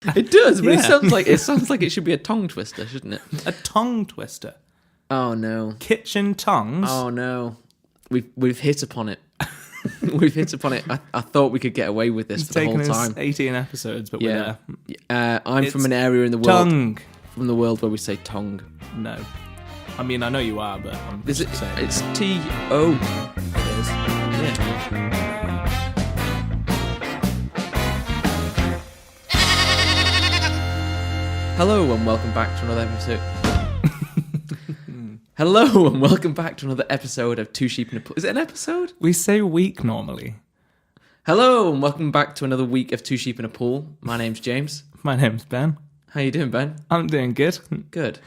It does, but Yeah. it sounds like it should be a tongue twister, shouldn't it? A tongue twister. Oh no. Kitchen tongs. Oh no. We've hit upon it. We've hit upon it. I thought we could get away with this for the whole time. Us 18 episodes, but Yeah. we're there. I'm It's from an area in the world Tongue. from the world where we say tongue. No. I mean, I know you are, but I'm Is just it? saying. It's T-O. It is. Yeah. Hello and welcome back to another episode. Hello and welcome back to another episode of Two Sheep in a Pool. Is it an episode? We say week normally. Hello and welcome back to another week of Two Sheep in a Pool. My name's James. My name's Ben. How you doing, Ben? I'm doing good. Good.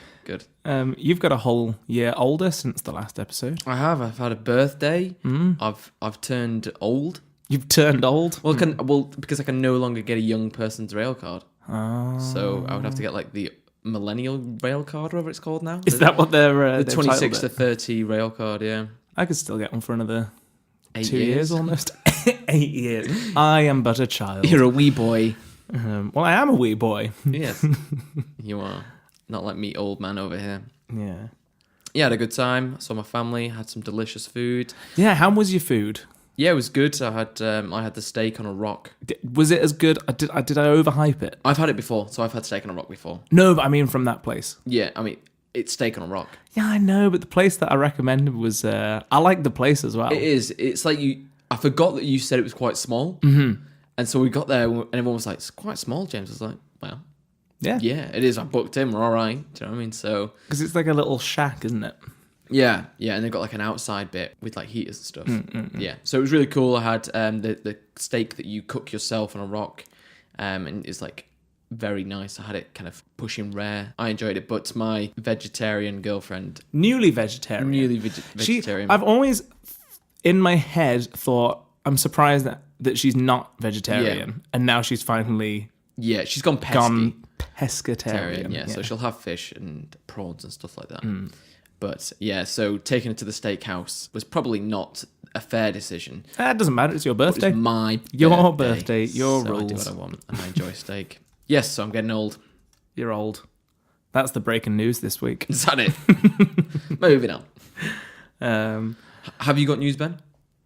You've got a whole year older since the last episode. I have. I've had a birthday. I've turned old. You've turned old. Well, because I can no longer get a young person's rail card. Oh. So I would have to get like the millennial rail card, whatever it's called now. Is that what they're the 26 to 30 rail card? Yeah. I could still get one for another 8 2 years almost. 8 years. I am but a child. You're a wee boy. Well, I am a wee boy. Yes, you are. Not like me, old man over here. Yeah. Yeah, had a good time. Saw my family. Had some delicious food. Yeah. How was your food? Yeah, it was good. I had the steak on a rock. Was it as good? Did I overhype it? I've had it before, so I've had steak on a rock before. No, but I mean from that place. Yeah, I mean it's steak on a rock. Yeah, I know, but the place that I recommended was. I like the place as well. It is. It's like you. I forgot that you said it was quite small. Mm-hmm. And so we got there, and everyone was like, "It's quite small." James was like, "Well, Yeah, it is. I booked in. We're all right." Do you know what I mean? So because it's like a little shack, isn't it? yeah, and they've got like an outside bit with like heaters and stuff. Yeah, so it was really cool. I had the steak that you cook yourself on a rock, and it's like very nice. I had it kind of pushing rare. I enjoyed it, but my vegetarian girlfriend, Newly vegetarian. vegetarian. I've always, in my head, thought I'm surprised that she's not vegetarian, and now she's finally she's gone pescatarian. Yeah, so she'll have fish and prawns and stuff like that. But yeah, so taking her to the steakhouse was probably not a fair decision. That doesn't matter. It's your But birthday. it's my Your birthday, your so rules. I do what I want, and I enjoy steak. Yes, so I'm getting old. You're old. That's the breaking news this week. Is that it? Moving on. Have you got news, Ben?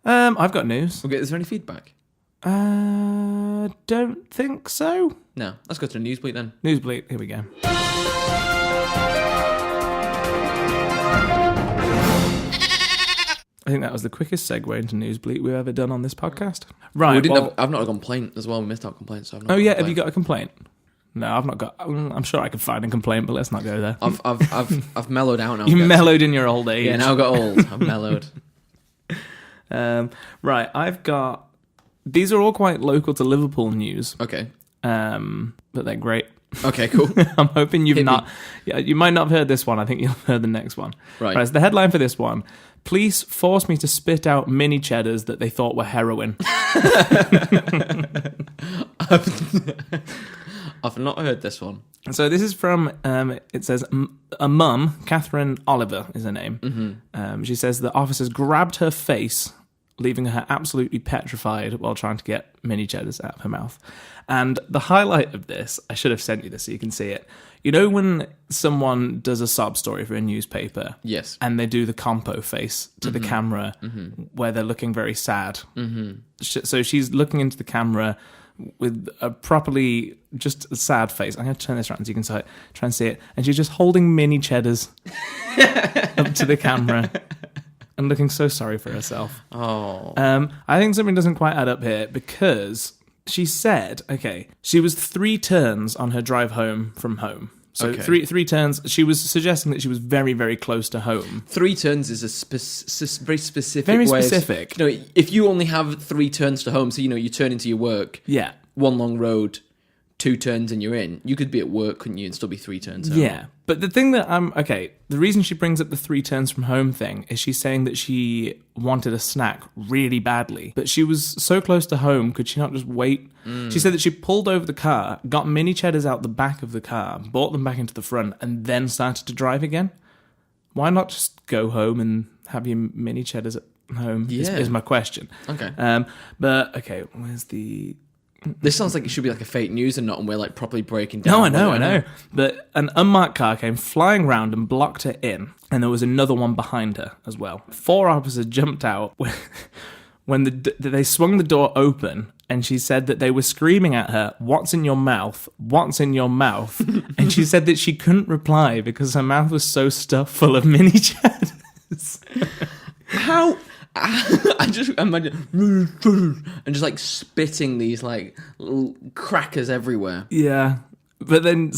I've got news. Okay, is there any feedback? Don't think so. No. Let's go to the news Bleat then. News Bleat. Here we go. I think that was the quickest segue into News Bleat we've ever done on this podcast. Right. I've not a complaint as well. We missed out complaints. So I've not Oh yeah, got a have you got a complaint? No, I've not got. I'm sure I could find a complaint, but let's not go there. I've mellowed out now. You mellowed in your old age. Yeah, now I got old. I've mellowed. Right, I've got. These are all quite local to Liverpool news. Okay. But they're great. Okay, cool. I'm hoping you've Hit me. not. Yeah, you might not have heard this one. I think you'll have heard the next one. Right. So the headline for this one: Police forced me to spit out mini cheddars that they thought were heroin. I've not heard this one. So this is from. It says a mum, Catherine Oliver, is her name. Mm-hmm. She says the officers grabbed her face, leaving her absolutely petrified while trying to get mini cheddars out of her mouth. And the highlight of this, I should have sent you this so you can see it. You know when someone does a sob story for a newspaper? Yes. And they do the compo face to the camera where they're looking very sad. So she's looking into the camera with a properly just a sad face. I'm going to turn this around so you can try and see it. And she's just holding mini cheddars up to the camera and looking so sorry for herself. Oh. I think something doesn't quite add up here because she said, she was 3 turns on her drive home from home. So Okay. three turns. She was suggesting that she was very, very close to home. 3 turns is a very specific Very way specific. Of, if you only have 3 turns to home, so you turn into your work, Yeah. 1 long road, 2 turns and you're in. You could be at work, couldn't you, and still be 3 turns home? Yeah. But the thing that the reason she brings up the 3 turns from home thing is she's saying that she wanted a snack really badly. But she was so close to home, could she not just wait? She said that she pulled over the car, got mini cheddars out the back of the car, brought them back into the front, and then started to drive again. Why not just go home and have your mini cheddars at home? Yeah. Is my question. Okay. But where's the This sounds like it should be like a fake news and not, and we're like properly breaking down. No, I know. But an unmarked car came flying round and blocked her in, and there was another one behind her as well. 4 officers jumped out when they swung the door open, and she said that they were screaming at her, "What's in your mouth? What's in your mouth?" And she said that she couldn't reply because her mouth was so stuffed full of mini cheddars. How? I just imagine and just like spitting these like little crackers everywhere. Yeah, but then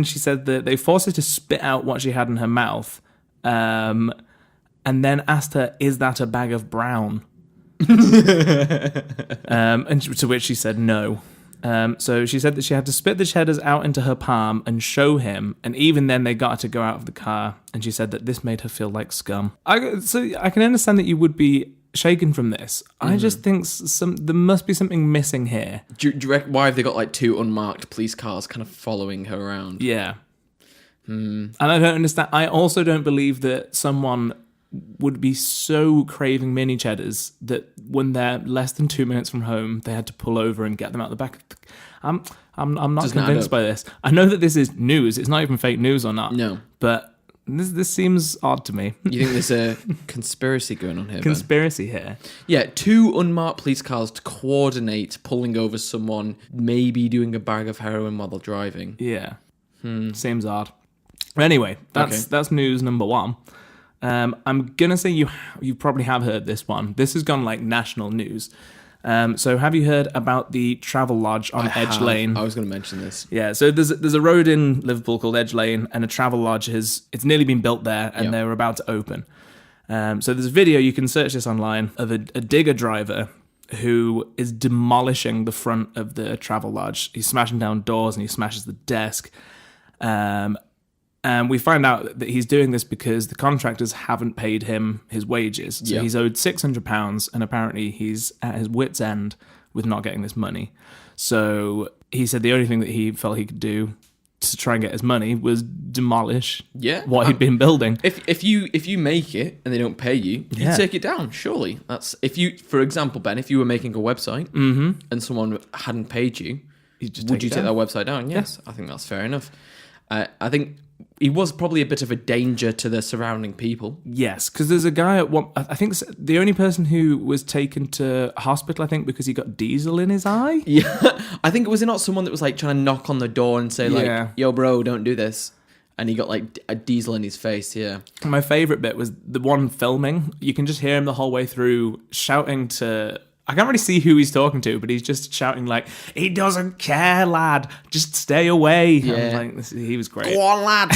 she said that they forced her to spit out what she had in her mouth, and then asked her, "Is that a bag of brown?" And to which she said no. So she said that she had to spit the cheddars out into her palm and show him, and even then they got her to go out of the car, and she said that this made her feel like scum. So I can understand that you would be shaken from this. I just think there must be something missing here. Do you reckon, why have they got like 2 unmarked police cars kind of following her around? Yeah. And I don't understand. I also don't believe that someone would be so craving mini cheddars that when they're less than 2 minutes from home, they had to pull over and get them out the back. I'm not convinced by this. I know that this is news. It's not even fake news or not. No. But this seems odd to me. You think there's a conspiracy going on here? Conspiracy here. Yeah, 2 unmarked police cars to coordinate pulling over someone, maybe doing a bag of heroin while they're driving. Yeah. Seems odd. Anyway, that's news number 1. I'm gonna say you probably have heard this one. This has gone like national news. So have you heard about the Travel Lodge on Edge Lane? I was going to mention this. Yeah, so there's a road in Liverpool called Edge Lane, and a Travel Lodge it's nearly been built there, and they're about to open. So there's a video, you can search this online, of a digger driver who is demolishing the front of the Travel Lodge. He's smashing down doors and he smashes the desk. And we find out that he's doing this because the contractors haven't paid him his wages. So he's owed £600, and apparently he's at his wit's end with not getting this money. So he said the only thing that he felt he could do to try and get his money was demolish what he'd been building. If you make it and they don't pay you, you take it down. Surely that's for example, Ben, if you were making a website and someone hadn't paid you, would you take that website down? Yes, I think that's fair enough. I think he was probably a bit of a danger to the surrounding people. Yes, because there's a guy at one. I think the only person who was taken to hospital, I think, because he got diesel in his eye. Yeah, I think was it not someone that was like trying to knock on the door and say like, "Yo, bro, don't do this," and he got like a diesel in his face. Yeah. My favorite bit was the one filming. You can just hear him the whole way through shouting to. I can't really see who he's talking to, but he's just shouting like, "He doesn't care, lad. Just stay away." Yeah. He was great. Go on, lad.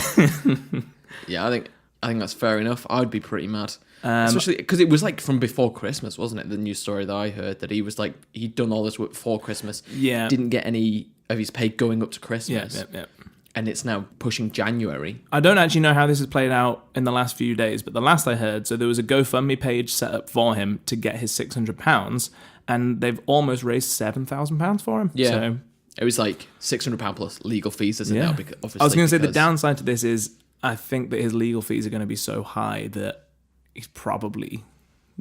Yeah, I think that's fair enough. I'd be pretty mad, especially because it was like from before Christmas, wasn't it? The news story that I heard that he was like he'd done all this work before Christmas. Yeah, didn't get any of his pay going up to Christmas. Yeah. And it's now pushing January. I don't actually know how this has played out in the last few days, but the last I heard, so there was a GoFundMe page set up for him to get his £600, and they've almost raised £7,000 for him. Yeah. So, it was like £600 plus legal fees, isn't it? Obviously, I was going to say the downside to this is I think that his legal fees are going to be so high that he's probably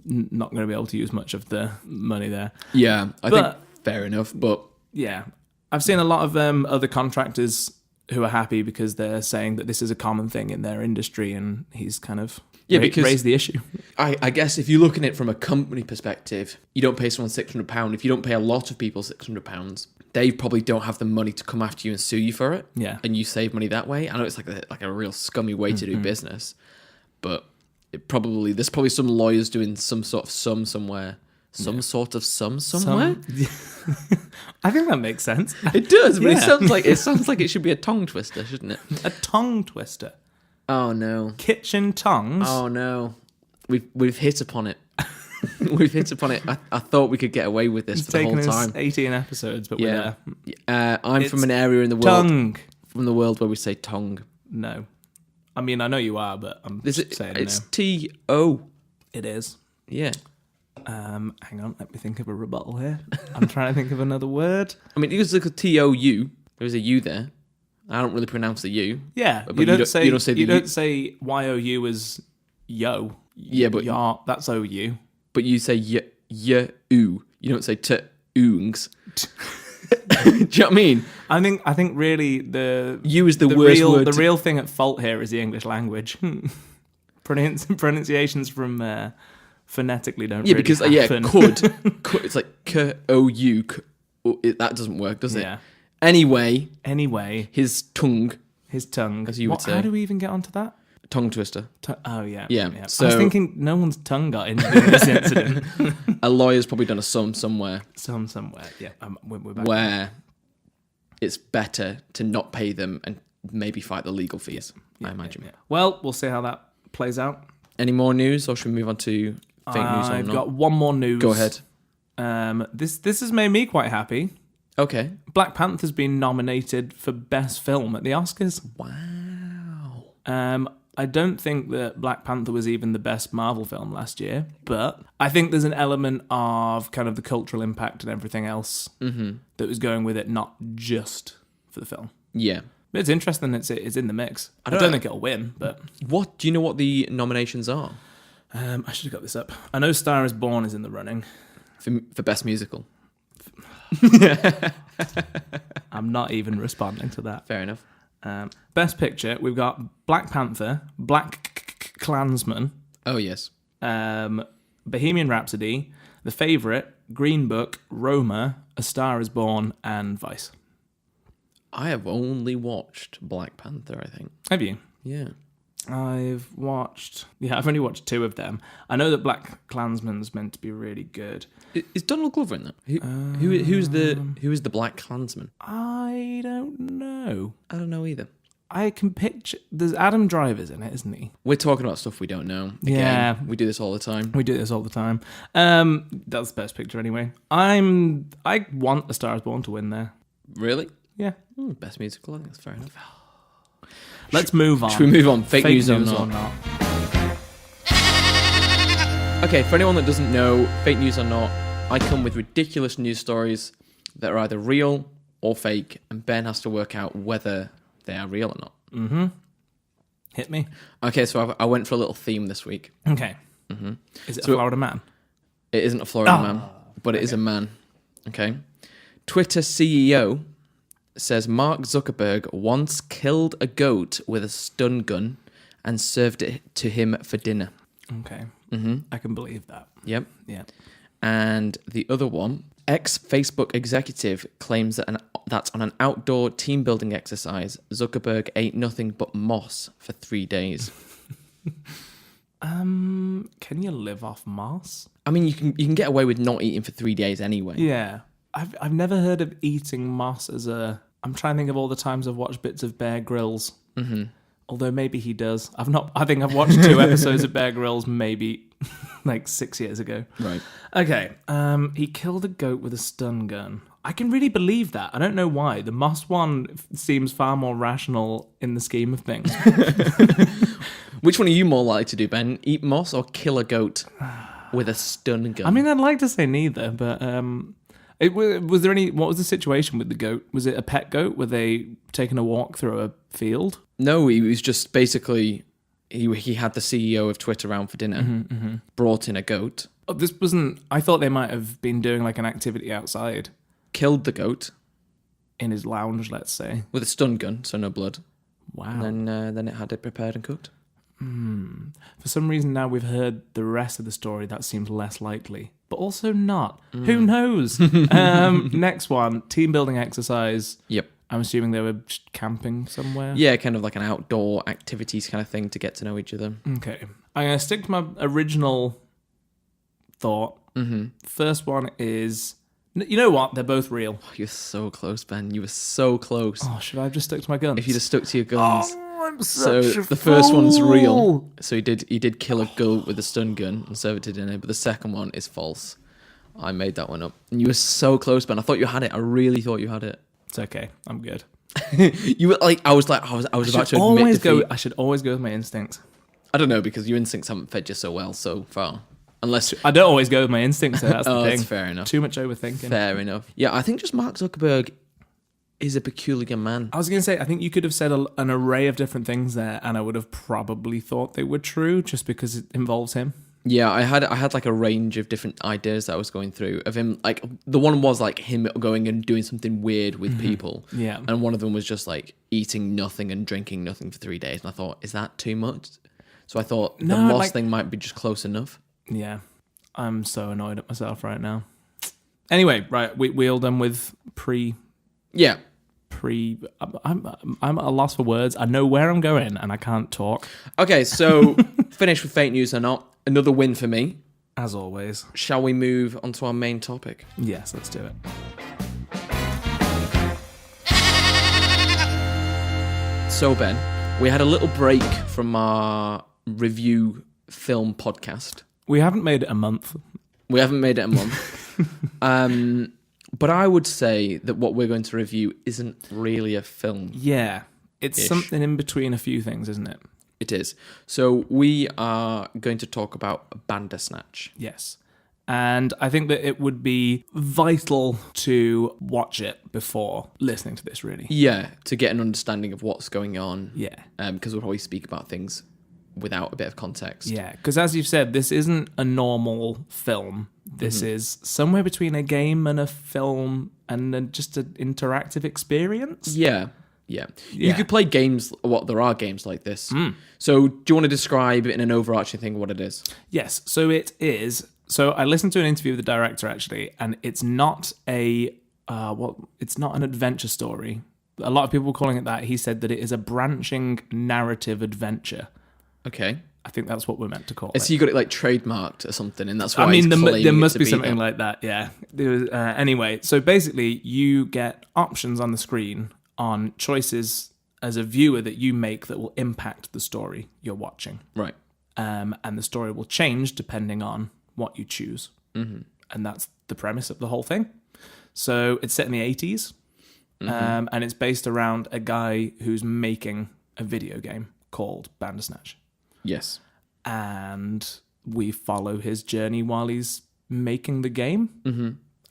not going to be able to use much of the money there. Yeah, I think fair enough, but... Yeah. I've seen a lot of other contractors who are happy because they're saying that this is a common thing in their industry, and he's kind of raised the issue. I guess if you're looking at it from a company perspective, you don't pay someone £600. If you don't pay a lot of people £600, they probably don't have the money to come after you and sue you for it. Yeah. And you save money that way. I know it's like a real scummy way to do business, but there's probably some lawyers doing some sort of somewhere. Sort of somewhere? I think that makes sense. It does, but it sounds like it should be a tongue twister, shouldn't it? A tongue twister. Oh no. Kitchen tongues. Oh no. We've hit upon it. We've hit upon it. I thought we could get away with this for the whole time. It's 18 episodes, but we're there. I'm from an area in the world. Tongue. From the world where we say tongue. No. I mean, I know you are, but I'm saying it's no. T-O. It is. Yeah. Hang on, let me think of a rebuttal here. I'm trying to think of another word. I mean, it was like a T-O-U. There's a U there. I don't really pronounce the U. Yeah, but you don't say Y-O-U as yo. Yeah, but that's O-U. But you say y-u. You don't say t-oongs. Do you know what I mean? I think really You is the worst real word. The real thing at fault here is the English language. Pronunciations from phonetically don't Yeah, really because happen. could. It's like K-O-U. That doesn't work, does it? Yeah. Anyway, His tongue, tongue, as you would say. How do we even get onto that? tongue twister. Oh yeah. Yeah, So I was thinking no one's tongue got injured in this incident. A lawyer's probably done a sum somewhere Somewhere. Yeah. We're back. where it's better to not pay them and maybe fight the legal fees. I imagine. Yeah. Well, we'll see how that plays out. Any more news, or should we move on to fake news or I've not? got one more news. Go ahead. This has made me quite happy. Okay. Black Panther's been nominated for Best Film at the Oscars. Wow. I don't think that Black Panther was even the best Marvel film last year, but I think there's an element of kind of the cultural impact and everything else that was going with it, not just for the film. Yeah. But it's interesting that it's in the mix. I don't think it'll win, but... What do you know what the nominations are? I should have got this up. I know Star is Born is in the running. For best musical. I'm not even responding to that. Fair enough. Best Picture, we've got Black Panther, Black Klansman, Oh, yes. Bohemian Rhapsody, The Favourite, Green Book, Roma, A Star is Born, and Vice. I have only watched Black Panther, I think. Have you? Yeah. I've only watched 2 of them. I know that Black Klansman's meant to be really good. Is Donald Glover in that? Who's the Black Klansman? I don't know. I don't know either. I can picture... There's Adam Driver's in it, isn't he? We're talking about stuff we don't know. Again, Yeah. we do this all the time. We do this all the time. That's the best picture anyway. I want A Star is Born to win there. Really? Yeah. Best musical, I think that's fair enough. Let's move on. Should we move on? Fake news or not? Okay, for anyone that doesn't know, fake news or not, I come with ridiculous news stories that are either real or fake, and Ben has to work out whether they are real or not. Mm-hmm. Hit me. Okay, so I went for a little theme this week. Okay. Mm-hmm. Is it a Florida man? It isn't a Florida man, but it is a man. Okay. Twitter CEO says Mark Zuckerberg once killed a goat with a stun gun and served it to him for dinner. Okay. I can believe that. Yep. Yeah. And the other one, ex-Facebook executive claims that on an outdoor team building exercise, Zuckerberg ate nothing but moss for 3 days. Can you live off moss? I mean, you can get away with not eating for 3 days anyway. Yeah. I've never heard of eating moss as a... I'm trying to think of all the times I've watched bits of Bear Grylls. Mm-hmm. Although maybe he does. I think I've watched 2 episodes of Bear Grylls maybe like 6 years ago. Right. Okay. He killed a goat with a stun gun. I can really believe that. I don't know why. The moss one seems far more rational in the scheme of things. Which one are you more likely to do, Ben? Eat moss or kill a goat with a stun gun? I mean, I'd like to say neither, but was there any? What was the situation with the goat? Was it a pet goat? Were they taking a walk through a field? No, he was just basically he had the CEO of Twitter around for dinner, brought in a goat, Oh, this wasn't. I thought they might have been doing like an activity outside killed the goat in his lounge, let's say, with a stun gun, so no blood. Wow. And then it had it prepared and cooked. For some reason, now we've heard the rest of the story, that seems less likely, but also not. Who knows? Next one, team building exercise. Yep. I'm assuming they were just camping somewhere. Yeah, kind of like an outdoor activities kind of thing to get to know each other. Okay. I'm going to stick to my original thought. First one is, you know what? They're both real. Oh, you're so close, Ben. You were so close. Oh, should I have just stuck to my guns? If you'd have stuck to your guns. Oh, I'm So such a the first one's fool. real. So he did kill a goat with a stun gun and serve it to dinner. But the second one is false. I made that one up, and you were so close, Ben. I thought you had it. I really thought you had it. It's okay. I'm good. You were like, I was about to admit defeat. I should always go with my instincts. I don't know, because your instincts haven't fed you so well so far. Unless I don't always go with my instincts. So that's the thing. That's fair enough. Too much overthinking. Fair enough. Yeah, I think just Mark Zuckerberg is a peculiar man. I was going to say, I think you could have said an array of different things there, and I would have probably thought they were true just because it involves him. Yeah, I had like a range of different ideas that I was going through of him. Like the one was like him going and doing something weird with people. Yeah. And one of them was just like eating nothing and drinking nothing for 3 days. And I thought, is that too much? So I thought the Moss thing might be just close enough. Yeah. I'm so annoyed at myself right now. Anyway, right, we all done with Yeah. I'm at a loss for words. I know where I'm going and I can't talk. Okay, so finished with fake news or not. Another win for me. As always. Shall we move on to our main topic? Yes, let's do it. So, Ben, we had a little break from our review film podcast. We haven't made it a month. But I would say that what we're going to review isn't really a film. Yeah. It's something in between a few things, isn't it? It is. So we are going to talk about Bandersnatch. Yes. And I think that it would be vital to watch it before listening to this, really. Yeah, to get an understanding of what's going on. Yeah. Because we'll probably speak about things without a bit of context. Yeah, because as you've said, this isn't a normal film. This is somewhere between a game and a film and just an interactive experience. Yeah. You could play games. There are games like this. So do you want to describe in an overarching thing what it is? Yes. So it is. So I listened to an interview with the director actually, and it's not it's not an adventure story. A lot of people were calling it that. He said that it is a branching narrative adventure. Okay. I think that's what we're meant to call it. So you got it like trademarked or something, and that's why there must be something like that. Yeah. Anyway, so basically, you get options on the screen on choices as a viewer that you make that will impact the story you're watching. Right. And the story will change depending on what you choose. Mm-hmm. And that's the premise of the whole thing. So it's set in the 80s, and it's based around a guy who's making a video game called Bandersnatch. Yes. And we follow his journey while he's making the game. Mm-hmm.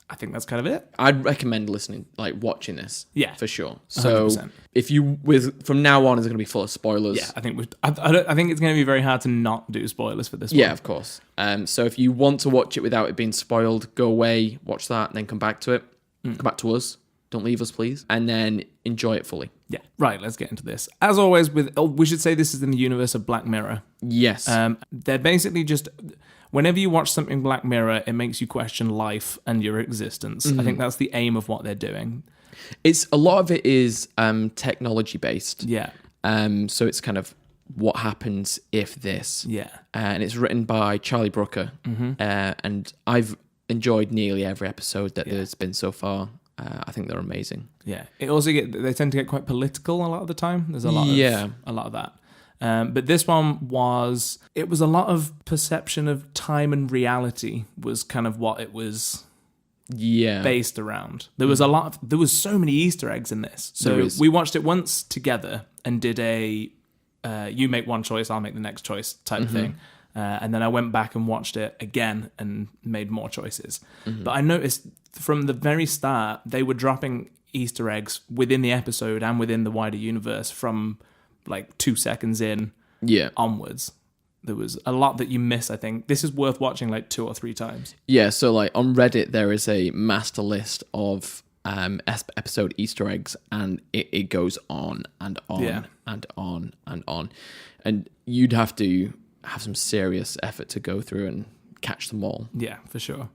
I think that's kind of it. I'd recommend watching this. Yeah, for sure. So 100%. if you from now on, it's going to be full of spoilers. Yeah, I think I think it's going to be very hard to not do spoilers for this one. Yeah, of course. So if you want to watch it without it being spoiled, go away, watch that, and then come back to it. Come back to us. Don't leave us, please. And then enjoy it fully. Yeah. Right, let's get into this. As always, we should say this is in the universe of Black Mirror. Yes. They're basically just... Whenever you watch something Black Mirror, it makes you question life and your existence. I think that's the aim of what they're doing. A lot of it is technology based. Yeah. So it's kind of what happens if this. Yeah. And it's written by Charlie Brooker. And I've enjoyed nearly every episode that there's been so far. I think they're amazing. Yeah. It also they tend to get quite political a lot of the time. There's a lot of that. But this one was a lot of perception of time and reality was kind of what it was based around. There was there was so many Easter eggs in this. So we watched it once together and did a you make one choice, I'll make the next choice type thing. And then I went back and watched it again and made more choices. But I noticed from the very start, they were dropping Easter eggs within the episode and within the wider universe from like 2 seconds in onwards. There was a lot that you miss, I think. This is worth watching like 2 or 3 times. Yeah, so like on Reddit, there is a master list of episode Easter eggs, and it goes on and on and on and on. And you'd have to have some serious effort to go through and catch them all. Yeah, for sure.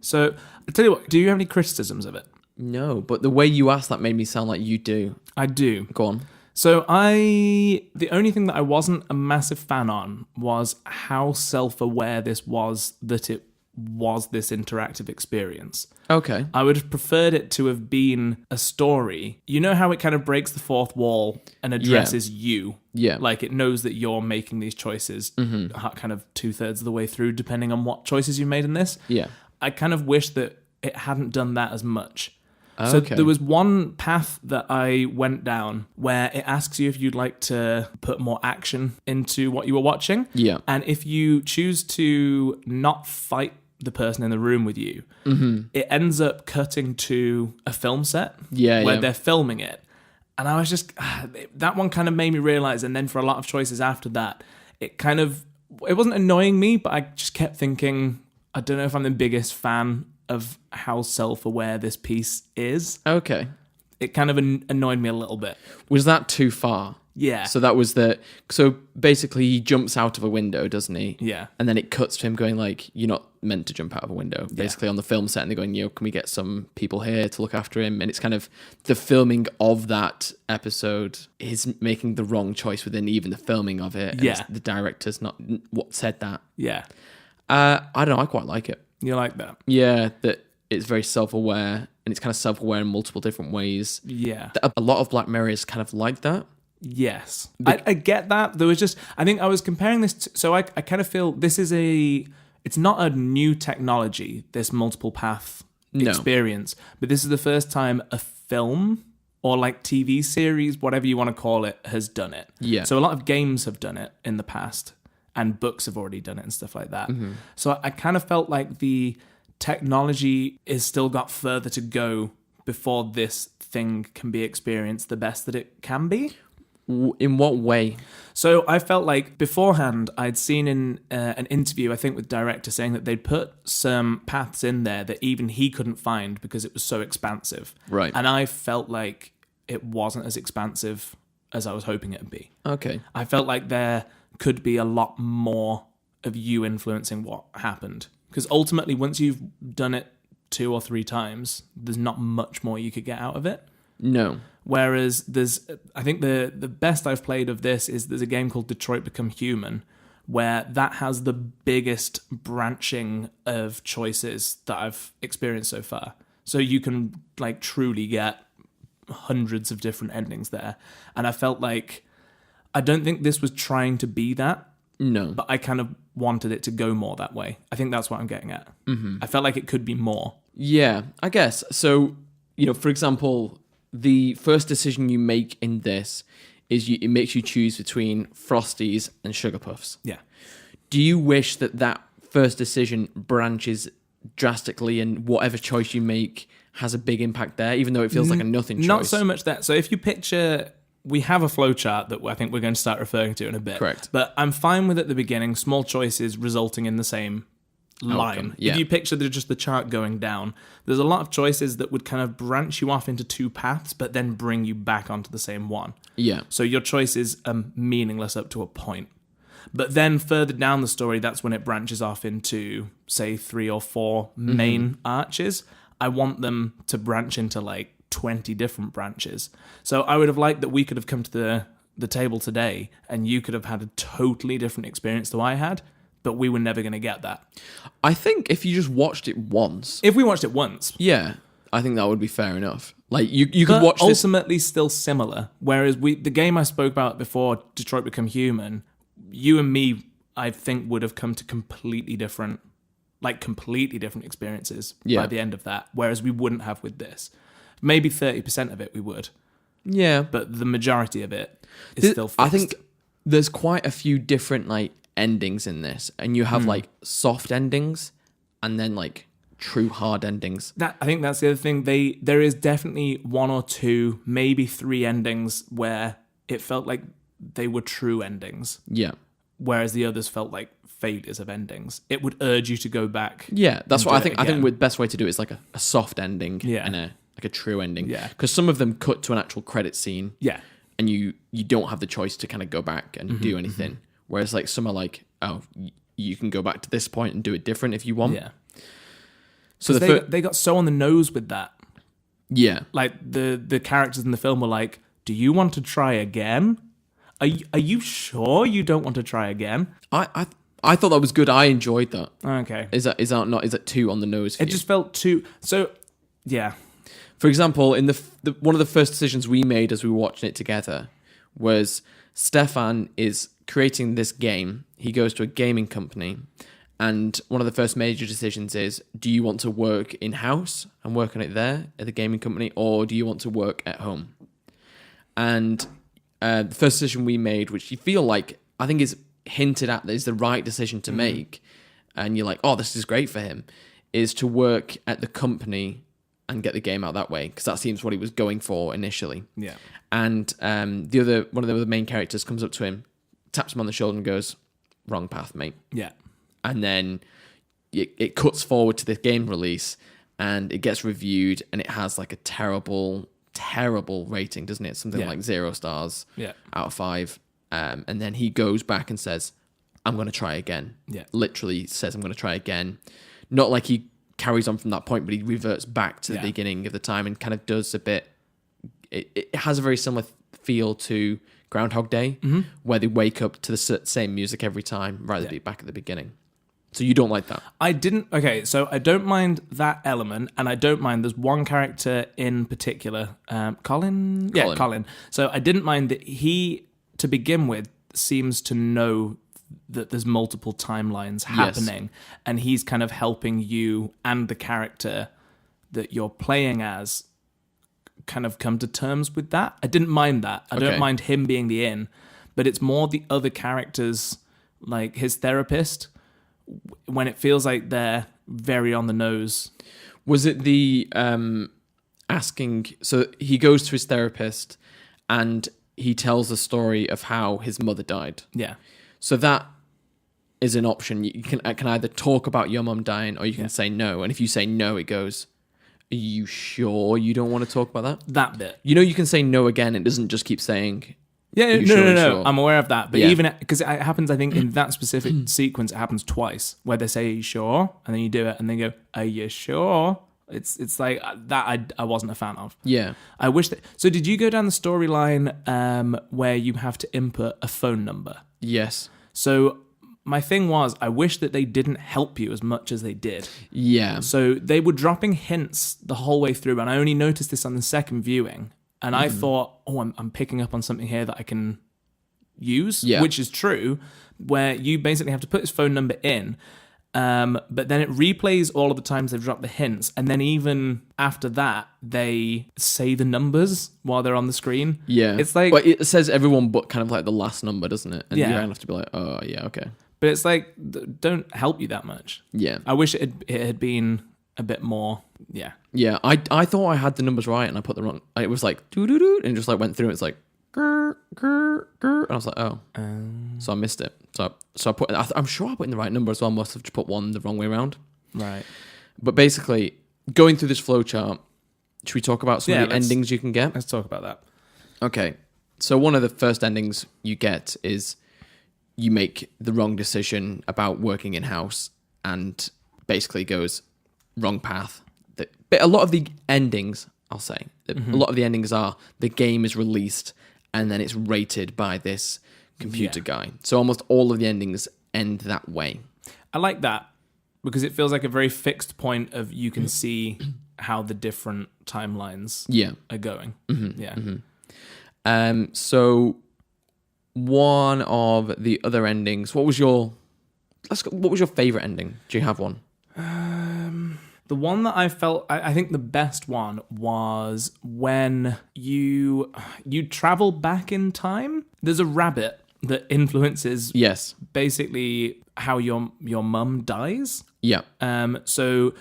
So, I'll tell you what, do you have any criticisms of it? No, but the way you asked that made me sound like you do. I do. Go on. So the only thing that I wasn't a massive fan on was how self-aware this was that it was this interactive experience. Okay. I would have preferred it to have been a story. You know how it kind of breaks the fourth wall and addresses you? Yeah. Like it knows that you're making these choices kind of 2/3 of the way through, depending on what choices you made in this. Yeah. I kind of wish that it hadn't done that as much. So there was one path that I went down where it asks you if you'd like to put more action into what you were watching. Yeah. And if you choose to not fight the person in the room with you, it ends up cutting to a film set where they're filming it. And I was just, that one kind of made me realize, and then for a lot of choices after that, it kind of it wasn't annoying me, but I just kept thinking, I don't know if I'm the biggest fan of how self-aware this piece is. Okay. It kind of annoyed me a little bit. Was that too far? Yeah. So that was so basically he jumps out of a window, doesn't he? Yeah. And then it cuts to him going like, you're not meant to jump out of a window. Basically on the film set, and they're going, can we get some people here to look after him? And it's kind of the filming of that episode is making the wrong choice within even the filming of it. And Yeah. the director's not what said that. Yeah. I don't know. I quite like it. You like that? Yeah, that it's very self-aware, and it's kind of self-aware in multiple different ways. Yeah. A lot of Black Mirror is kind of like that. Yes. I get that. There was just, I think I was comparing this to, so I kind of feel this is it's not a new technology, this multiple path experience, but this is the first time a film or like TV series, whatever you want to call it, has done it. Yeah. So a lot of games have done it in the past, and books have already done it and stuff like that. Mm-hmm. So I kind of felt like the technology is still got further to go before this thing can be experienced the best that it can be. In what way? So I felt like beforehand I'd seen in an interview, I think with director, saying that they'd put some paths in there that even he couldn't find because it was so expansive. Right. And I felt like it wasn't as expansive as I was hoping it would be. Okay. I felt like there could be a lot more of you influencing what happened. Because ultimately, once you've done it 2 or 3 times, there's not much more you could get out of it. No. Whereas I think the best I've played of this is there's a game called Detroit Become Human, where that has the biggest branching of choices that I've experienced so far. So you can like truly get hundreds of different endings there. And I felt like, I don't think this was trying to be that. No. But I kind of wanted it to go more that way. I think that's what I'm getting at. Mm-hmm. I felt like it could be more. Yeah, I guess. So, for example, the first decision you make in this is it makes you choose between Frosties and Sugar Puffs. Yeah. Do you wish that first decision branches drastically, and whatever choice you make has a big impact there, even though it feels like a nothing choice? Not so much that. So if you picture, we have a flowchart that I think we're going to start referring to in a bit. Correct. But I'm fine with at the beginning, small choices resulting in the same line. Yeah. If you picture just the chart going down, there's a lot of choices that would kind of branch you off into 2 paths, but then bring you back onto the same one. Yeah. So your choices are meaningless up to a point. But then further down the story, that's when it branches off into, say, 3 or 4 main arches. I want them to branch into like 20 different branches. So I would have liked that we could have come to the table today and you could have had a totally different experience to I had, but we were never going to get that. I think if you just watched it once... If we watched it once. Yeah, I think that would be fair enough. Like, you could watch this... ultimately still similar. Whereas the game I spoke about before, Detroit Become Human, you and me, I think, would have come to completely different experiences by the end of that. Whereas we wouldn't have with this. Maybe 30% of it we would. Yeah. But the majority of it is still fixed. I think there's quite a few different, endings in this. And you have, soft endings and then, true hard endings. I think that's the other thing. There is definitely 1 or 2, maybe 3 endings where it felt like they were true endings. Yeah. Whereas the others felt like failures of endings. It would urge you to go back. Yeah, that's what I think. I think the best way to do it is a soft ending and a true ending. Yeah. Because some of them cut to an actual credit scene. Yeah. And you don't have the choice to kind of go back and do anything. Mm-hmm. Whereas some are you can go back to this point and do it different if you want. Yeah. So they got so on the nose with that. Yeah. Like the characters in the film were like, "Do you want to try again? Are you sure you don't want to try again?" I thought that was good. I enjoyed that. Okay. Is that too on the nose for you? Just felt too... So, yeah. For example, in the one of the first decisions we made as we were watching it together was Stefan is creating this game. He goes to a gaming company, and one of the first major decisions is, do you want to work in-house and work on it there at the gaming company, or do you want to work at home? And the first decision we made, which you feel like, I think is hinted at that is the right decision to make, and you're like, oh, this is great for him, is to work at the company and get the game out that way, because that seems what he was going for initially. Yeah. And one of the other main characters comes up to him, taps him on the shoulder and goes, wrong path, mate. Yeah. And then it cuts forward to the game release, and it gets reviewed, and it has like a terrible rating, doesn't it? Something like 0 stars out of 5. And then he goes back and says, I'm going to try again. Yeah. Literally says, I'm going to try again. Not like he carries on from that point, but he reverts back to the beginning of the time and kind of does a bit. It has a very similar feel to Groundhog Day, where they wake up to the same music every time, right at the back at the beginning. So you don't like that? I didn't. Okay, so I don't mind that element, and I don't mind. There's one character in particular, Colin. Yeah, Colin. So I didn't mind that he, to begin with, seems to know that there's multiple timelines happening, and he's kind of helping you and the character that you're playing as kind of come to terms with that. I didn't mind that. I don't mind him being the in, but it's more the other characters, like his therapist, when it feels like they're very on the nose. Was it the asking? So he goes to his therapist and he tells the story of how his mother died. Yeah. So that is an option. You can either talk about your mum dying, or you can say no. And if you say no, it goes, are you sure you don't want to talk about that? That bit. You know, you can say no again. It doesn't just keep saying... Yeah, no. I'm aware of that. But even because it happens, I think, in that specific sequence, it happens twice, where they say, are you sure? And then you do it, and they go, are you sure? It's like that I wasn't a fan of. Yeah. I wish that... So did you go down the storyline where you have to input a phone number? Yes. So my thing was, I wish that they didn't help you as much as they did. Yeah. So they were dropping hints the whole way through, and I only noticed this on the second viewing. And I thought, I'm picking up on something here that I can use, which is true, where you basically have to put his phone number in, but then it replays all of the times they've dropped the hints, and then even after that, they say the numbers while they're on the screen. Yeah. It's like... Well, it says everyone but kind of like the last number, doesn't it? And you're going to have to be like, oh, yeah, okay. But it's like, don't help you that much. Yeah. I wish it had been a bit more... Yeah. Yeah, I thought I had the numbers right, and I put the wrong... It was like, doo-doo-doo, and it just like went through, and it's like, grr, grr, grr, and I was like, oh. So I missed it. So I put... I'm sure I put in the right number as well. I must have just put one the wrong way around. Right. But basically, going through this flowchart, should we talk about some of the endings you can get? Let's talk about that. Okay. So one of the first endings you get is you make the wrong decision about working in-house, and basically goes wrong path. But a lot of the endings, I'll say, a lot of the endings are the game is released and then it's rated by this computer guy. So almost all of the endings end that way. I like that because it feels like a very fixed point of you can see how the different timelines are going. Mm-hmm. Yeah. Mm-hmm. So one of the other endings, what was your favorite ending? Do you have one? The one that I felt, I think the best one was when you travel back in time. There's a rabbit that influences basically how your mum dies. Yeah. So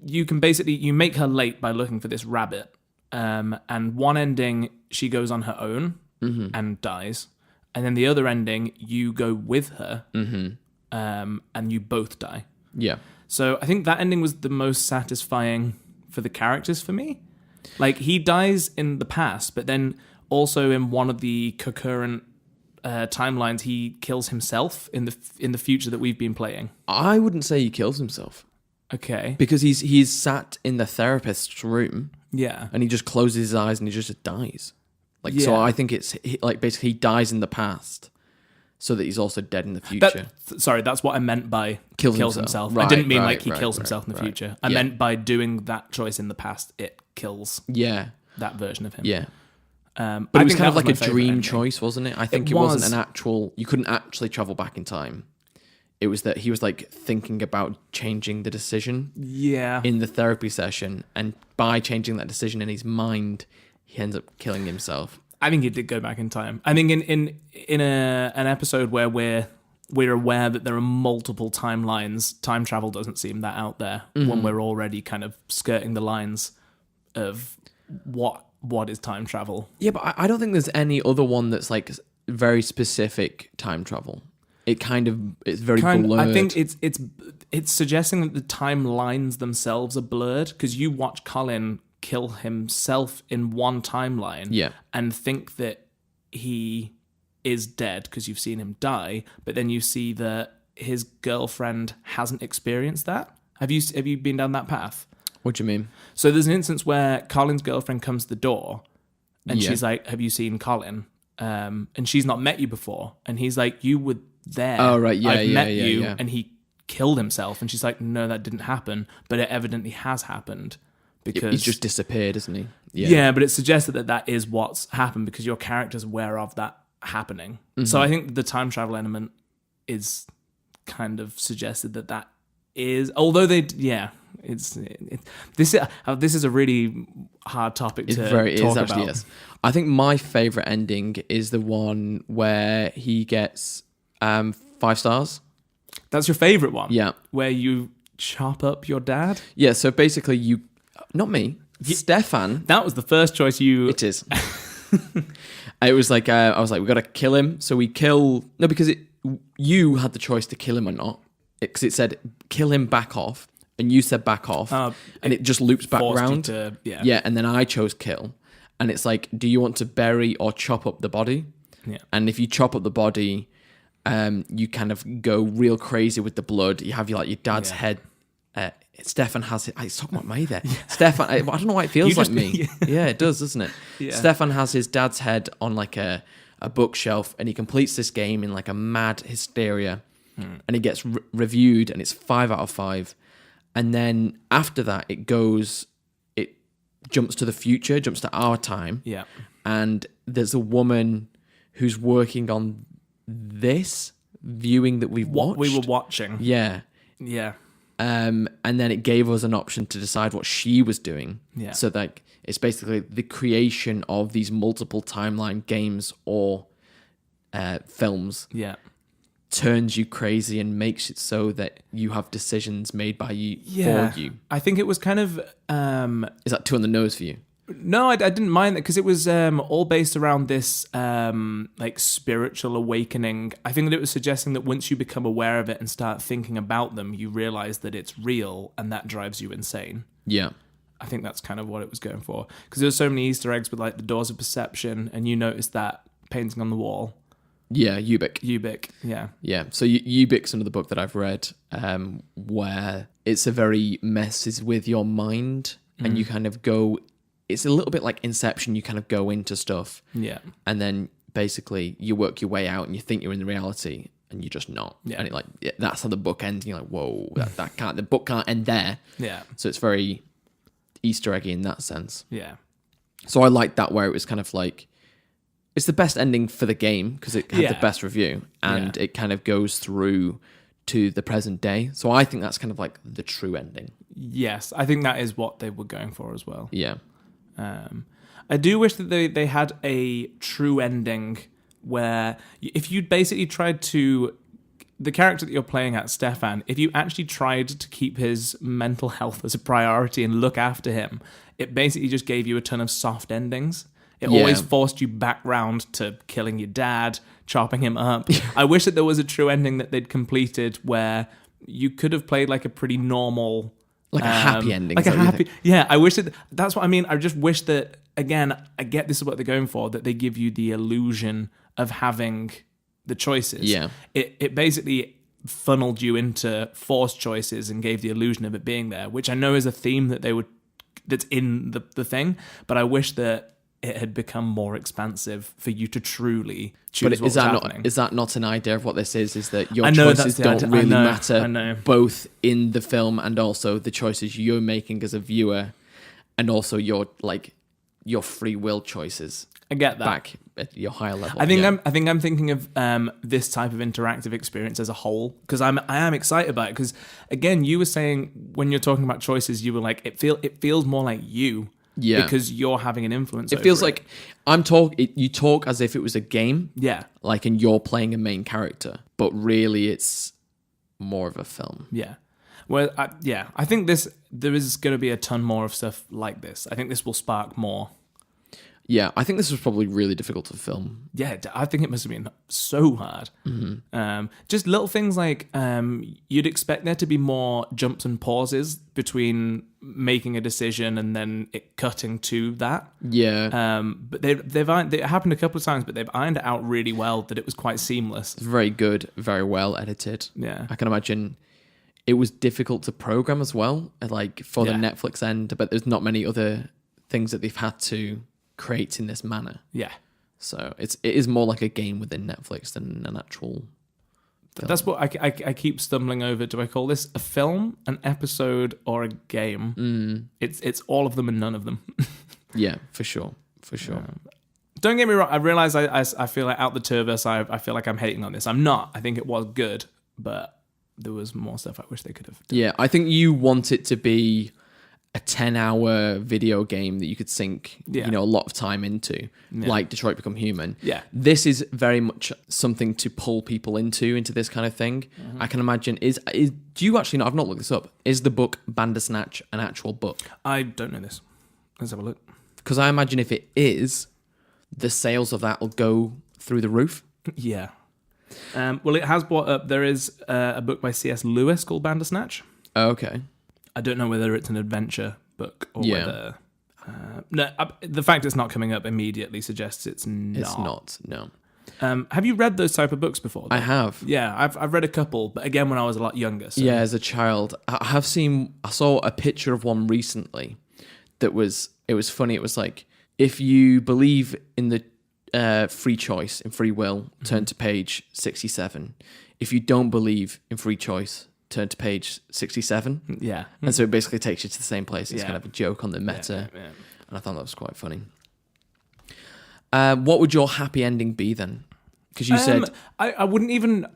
you can basically, you make her late by looking for this rabbit. And one ending, she goes on her own and dies. And then the other ending, you go with her and you both die. Yeah. So I think that ending was the most satisfying for the characters for me. Like, he dies in the past, but then also in one of the concurrent timelines, he kills himself in the future that we've been playing. I wouldn't say he kills himself. Okay. Because he's sat in the therapist's room. Yeah. And he just closes his eyes and he just dies. So I think it's like basically he dies in the past, so that he's also dead in the future. That's what I meant by kills himself. Right, I didn't mean he kills himself in the future. I Yeah. meant by doing that choice in the past, it kills that version of him. Yeah. But it was kind of like a dream choice, wasn't it? I think it wasn't was. an actual... You couldn't actually travel back in time. It was that he was like thinking about changing the decision in the therapy session, and by changing that decision in his mind, he ends up killing himself. I think he did go back in time. I think in an episode where we're aware that there are multiple timelines, time travel doesn't seem that out there when we're already kind of skirting the lines of what is time travel. Yeah, but I don't think there's any other one that's like very specific time travel. it's very blurred. I think it's suggesting that the timelines themselves are blurred, because you watch Colin kill himself in one timeline and think that he is dead because you've seen him die, but then you see that his girlfriend hasn't experienced that. Have you been down that path? What do you mean? So there's an instance where Colin's girlfriend comes to the door and she's like, have you seen Colin? And she's not met you before. And he's like, you were there. Oh, right. Yeah, I've met you. And he killed himself. And she's like, no, that didn't happen. But it evidently has happened. Because he's just disappeared, isn't he? Yeah, but it suggested that is what's happened because your character's aware of that happening. Mm-hmm. So I think the time travel element is kind of suggested that is, although this is a really hard topic to talk about. Yes. I think my favorite ending is the one where he gets 5 stars. That's your favorite one? Yeah. Where you chop up your dad? Yeah, so basically not me, Stefan. That was the first choice you... It is. It was like, I was like, we got to kill him. So we kill... No, because you had the choice to kill him or not. Because it said, kill him, back off. And you said back off. And it just loops back round. Yeah, and then I chose kill. And it's like, do you want to bury or chop up the body? Yeah. And if you chop up the body, you kind of go real crazy with the blood. You have your dad's head... Stefan has it. It's talking about me there. Yeah. Stefan, I don't know why it feels like me. Yeah, it does, doesn't it? Yeah. Stefan has his dad's head on like a bookshelf, and he completes this game in like a mad hysteria, and he gets reviewed, and it's 5 out of 5. And then after that, it jumps to the future, jumps to our time. Yeah. And there's a woman who's working on this viewing that we've watched. What we were watching. Yeah. Yeah. And then it gave us an option to decide what she was doing. Yeah. So like it's basically the creation of these multiple timeline games or films. Yeah. Turns you crazy and makes it so that you have decisions made by you for you. I think it was kind of is that too on the nose for you? No, I didn't mind that because it was all based around this like spiritual awakening. I think that it was suggesting that once you become aware of it and start thinking about them, you realize that it's real, and that drives you insane. Yeah. I think that's kind of what it was going for, because there were so many Easter eggs with like the doors of perception, and you noticed that painting on the wall. Yeah, Ubik. Yeah. Yeah, so Ubik's another book that I've read where it's a very messes with your mind, and you kind of go... It's a little bit like Inception. You kind of go into stuff. Yeah. And then basically you work your way out and you think you're in the reality and you're just not. Yeah. And that's how the book ends. And you're like, whoa, the book can't end there. Yeah. So it's very Easter eggy in that sense. Yeah. So I liked that where it was kind of like, it's the best ending for the game because it had the best review and it kind of goes through to the present day. So I think that's kind of like the true ending. Yes. I think that is what they were going for as well. Yeah. I do wish that they had a true ending where if you'd basically tried to... The character that you're playing at, Stefan, if you actually tried to keep his mental health as a priority and look after him, it basically just gave you a ton of soft endings. It always forced you back round to killing your dad, chopping him up. I wish that there was a true ending that they'd completed where you could have played like a pretty normal... Like a happy ending. Like a happy... Yeah, I wish that... That's what I mean. I just wish that, again, I get this is what they're going for, that they give you the illusion of having the choices. Yeah. It basically funneled you into forced choices and gave the illusion of it being there, which I know is a theme that's in the thing, but I wish that it had become more expansive for you to truly choose what's happening. Is that not an idea of what this is? Is that your choices don't really matter, both in the film and also the choices you're making as a viewer, and also your free will choices. I get that. Back at your higher level. I think I'm thinking of this type of interactive experience as a whole, because I am excited about it. Because again, you were saying when you're talking about choices, you were like, it feels more like you. Yeah. Because you're having an influence. It feels like you talk as if it was a game. Yeah. Like, and you're playing a main character, but really it's more of a film. Yeah. Well, I think there is going to be a ton more of stuff like this. I think this will spark more. Yeah, I think this was probably really difficult to film. Yeah, I think it must have been so hard. Just little things like you'd expect there to be more jumps and pauses between making a decision and then it cutting to that. Yeah. But it happened a couple of times, but they've ironed it out really well that it was quite seamless. Very good, very well edited. Yeah. I can imagine it was difficult to program as well, like for the Netflix end, but there's not many other things that they've had to create in this manner. Yeah. So it is more like a game within Netflix than an actual film. That's what I keep stumbling over. Do I call this a film, an episode, or a game? It's all of them and none of them. Yeah, for sure. Don't get me wrong. I realize I feel like out the two of us, I feel like I'm hating on this. I'm not. I think it was good, but there was more stuff I wish they could have done. Yeah, I think you want it to be a 10-hour video game that you could sink, a lot of time into, like Detroit Become Human. Yeah. This is very much something to pull people into this kind of thing. Mm-hmm. I can imagine, do you actually know, I've not looked this up, is the book Bandersnatch an actual book? I don't know this. Let's have a look. Because I imagine if it is, the sales of that will go through the roof. Yeah. Well, it has brought up, there is a book by C.S. Lewis called Bandersnatch. Okay. I don't know whether it's an adventure book or whether... the fact it's not coming up immediately suggests it's not. It's not, no. Have you read those type of books before, though? I have. Yeah, I've read a couple, but again, when I was a lot younger. So. Yeah, as a child. I saw a picture of one recently it was funny. It was like, if you believe in the free choice, in free will, turn to page 67. If you don't believe in free choice, turn to page 67. Yeah. And so it basically takes you to the same place. It's kind of a joke on the meta. Yeah. And I thought that was quite funny. What would your happy ending be then? Because you said... I wouldn't even...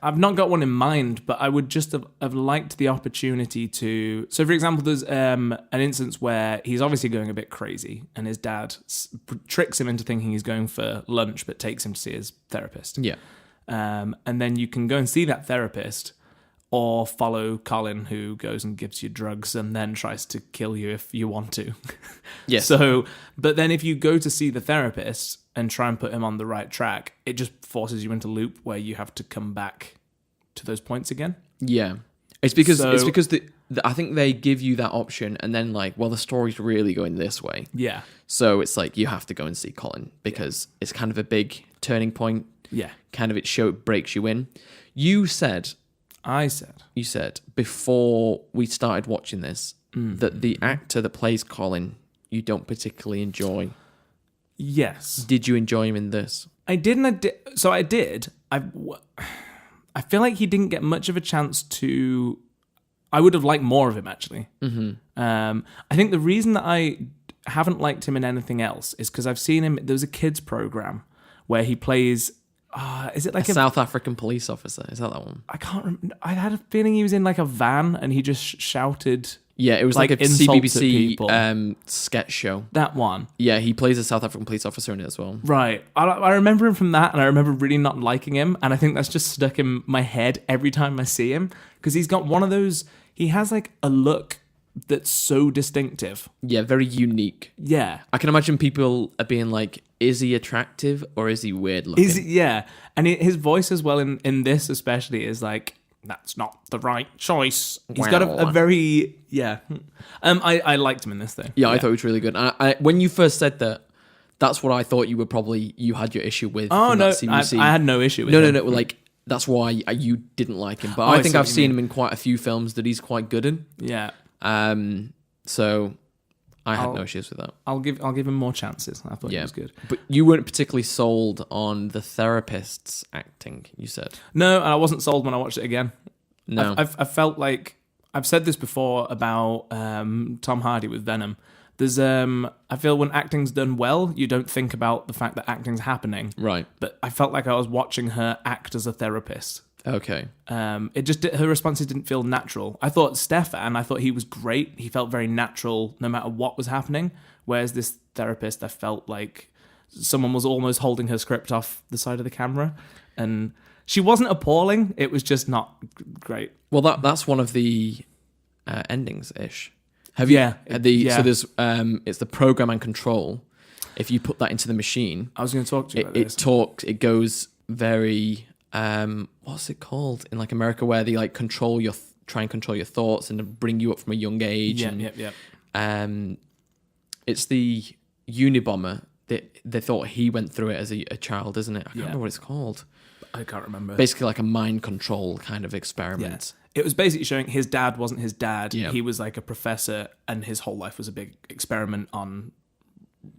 I've not got one in mind, but I would just have liked the opportunity to... So, for example, there's an instance where he's obviously going a bit crazy and his dad tricks him into thinking he's going for lunch, but takes him to see his therapist. Yeah. And then you can go and see that therapist, or follow Colin, who goes and gives you drugs and then tries to kill you if you want to. Yes. So, but then if you go to see the therapist and try and put him on the right track, it just forces you into a loop where you have to come back to those points again. Yeah. It's because I think they give you that option and then like, well, the story's really going this way. Yeah. So it's like you have to go and see Colin because it's kind of a big turning point. Yeah. Kind of it breaks you in. You said before we started watching this that the actor that plays Colin you don't particularly enjoy. Yes. Did you enjoy him in this? I did. I did. I feel like he didn't get much of a chance to... I would have liked more of him, actually. Mm-hmm. I think the reason that I haven't liked him in anything else is because I've seen him... There was a kids program where he plays... is it like a South African police officer? Is that one? I can't remember. I had a feeling he was in like a van and he just shouted. Yeah, it was like a CBBC sketch show. That one. Yeah, he plays a South African police officer in it as well. Right. I remember him from that, and I remember really not liking him, and I think that's just stuck in my head every time I see him because he's got one of those. He has like a look that's so distinctive. Yeah, very unique. Yeah. I can imagine people being like, is he attractive or is he weird looking? Yeah. And his voice as well in this especially is like, that's not the right choice. He's got a very... Yeah. I liked him in this thing. Yeah, I thought it was really good. I when you first said that, that's what I thought you had your issue with. Oh, no. I had no issue with him. No. Like, that's why you didn't like him. But I think I've seen him in quite a few films that he's quite good in. Yeah. So I had no issues with that. I'll give him more chances. I thought he was good. But you weren't particularly sold on the therapist's acting, you said. No, and I wasn't sold when I watched it again. No. I felt like I've said this before about Tom Hardy with Venom. There's I feel when acting's done well, you don't think about the fact that acting's happening. Right. But I felt like I was watching her act as a therapist. Okay. Her responses didn't feel natural. I thought he was great. He felt very natural no matter what was happening. Whereas this therapist, I felt like someone was almost holding her script off the side of the camera. And she wasn't appalling. It was just not great. Well, that's one of the endings-ish. Have you? Yeah. So there's it's the program and control. if you put that into the machine, I was going to talk to you about it this. it goes very, what's it called in like America, where they like try and control your thoughts and bring you up from a young age. It's the Unabomber that they thought he went through it as a child, isn't it? I can't remember what it's called. I can't remember. Basically like a mind control kind of experiment. It was basically showing his dad wasn't his dad. Yeah. He was like a professor, and his whole life was a big experiment on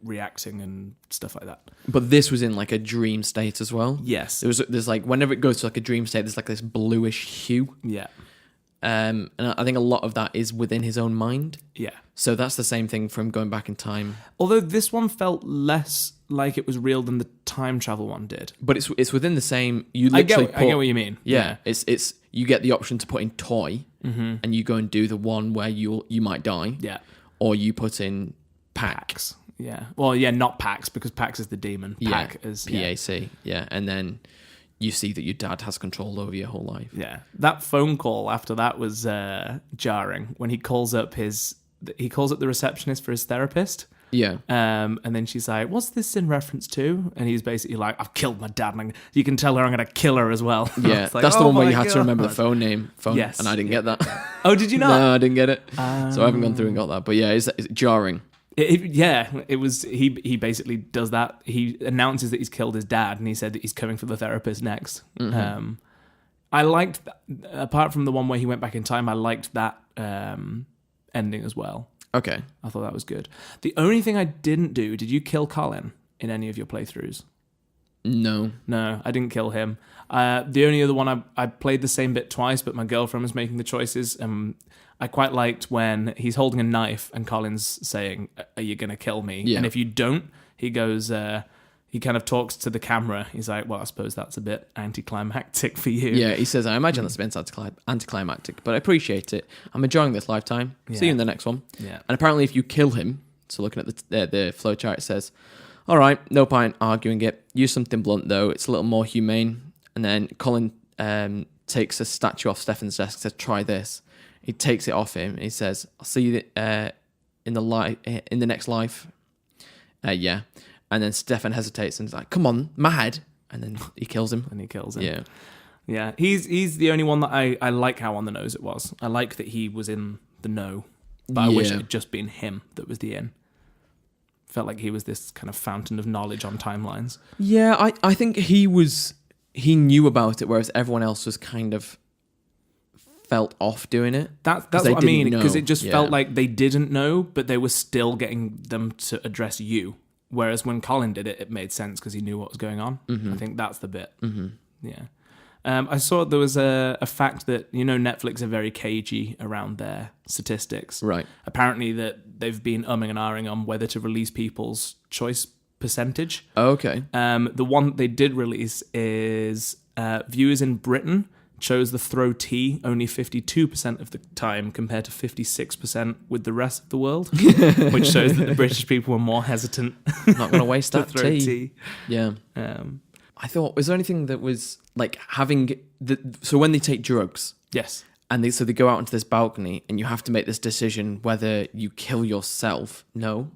reacting and stuff like that. But this was in like a dream state as well. Yes. There's like, whenever it goes to like a dream state, there's like this bluish hue. Yeah. And I think a lot of that is within his own mind. Yeah. So that's the same thing from going back in time. Although this one felt less like it was real than the time travel one did. But it's within the same. You I literally get what you mean. Yeah. It's you get the option to put in toy, and you go and do the one where you might die. Yeah. Or you put in Pax. Yeah. Well, yeah, not Pax, because Pax is the demon. Pac is PAC. Yeah. And then you see that your dad has control over your whole life. Yeah. That phone call after that was jarring when he calls up the receptionist for his therapist. Yeah. And then she's like, "What's this in reference to?" And he's basically like, "I've killed my dad, and you can tell her I'm going to kill her as well." Yeah. Like, that's the one where you had God. to remember the phone name. Yes. And I didn't get that. Oh, did you not? No, I didn't get it. So I haven't gone through and got that. But yeah, it's jarring. It was. He basically does that. He announces that he's killed his dad, and he said that he's coming for the therapist next. Mm-hmm. I liked that, apart from the one where he went back in time. I liked that ending as well. Okay. I thought that was good. The only thing I didn't do. Did you kill Colin in any of your playthroughs? No, I didn't kill him. The only other one I played the same bit twice, but my girlfriend was making the choices. I quite liked when he's holding a knife and Colin's saying, "Are you going to kill me?" Yeah. And if you don't, he goes, he kind of talks to the camera. He's like, "Well, I suppose that's a bit anticlimactic for you." Yeah, he says, "I imagine that's a bit anticlimactic, but I appreciate it. I'm enjoying this lifetime. See you in the next one." Yeah. And apparently if you kill him, so looking at the flowchart, it says, "All right, no point arguing it. Use something blunt, though. It's a little more humane." And then Colin takes a statue off Stefan's desk and says, "Try this." He takes it off him and he says, "I'll see you in the next life." Yeah. And then Stefan hesitates and is like, "Come on, mad." And then he kills him. Yeah. Yeah. He's the only one that I like how on the nose it was. I like that he was in the know, but I wish it had just been him that was the in. Felt like he was this kind of fountain of knowledge on timelines. Yeah, I think he knew about it, whereas everyone else was kind of felt off doing it. That's what I mean, because it just felt like they didn't know, but they were still getting them to address you. Whereas when Colin did it, it made sense because he knew what was going on. Mm-hmm. I think that's the bit. Mm-hmm. Yeah. I saw there was a fact that, Netflix are very cagey around their statistics. Right. Apparently that they've been umming and ahhing on whether to release people's choice percentage. Oh, okay. The one they did release is viewers in Britain chose the throw T only 52% of the time compared to 56% with the rest of the world, which shows that the British people were more hesitant. Not going to waste that throw tea. Yeah. I thought, was there anything that was like having so when they take drugs, yes, and they go out onto this balcony and you have to make this decision whether you kill yourself. No,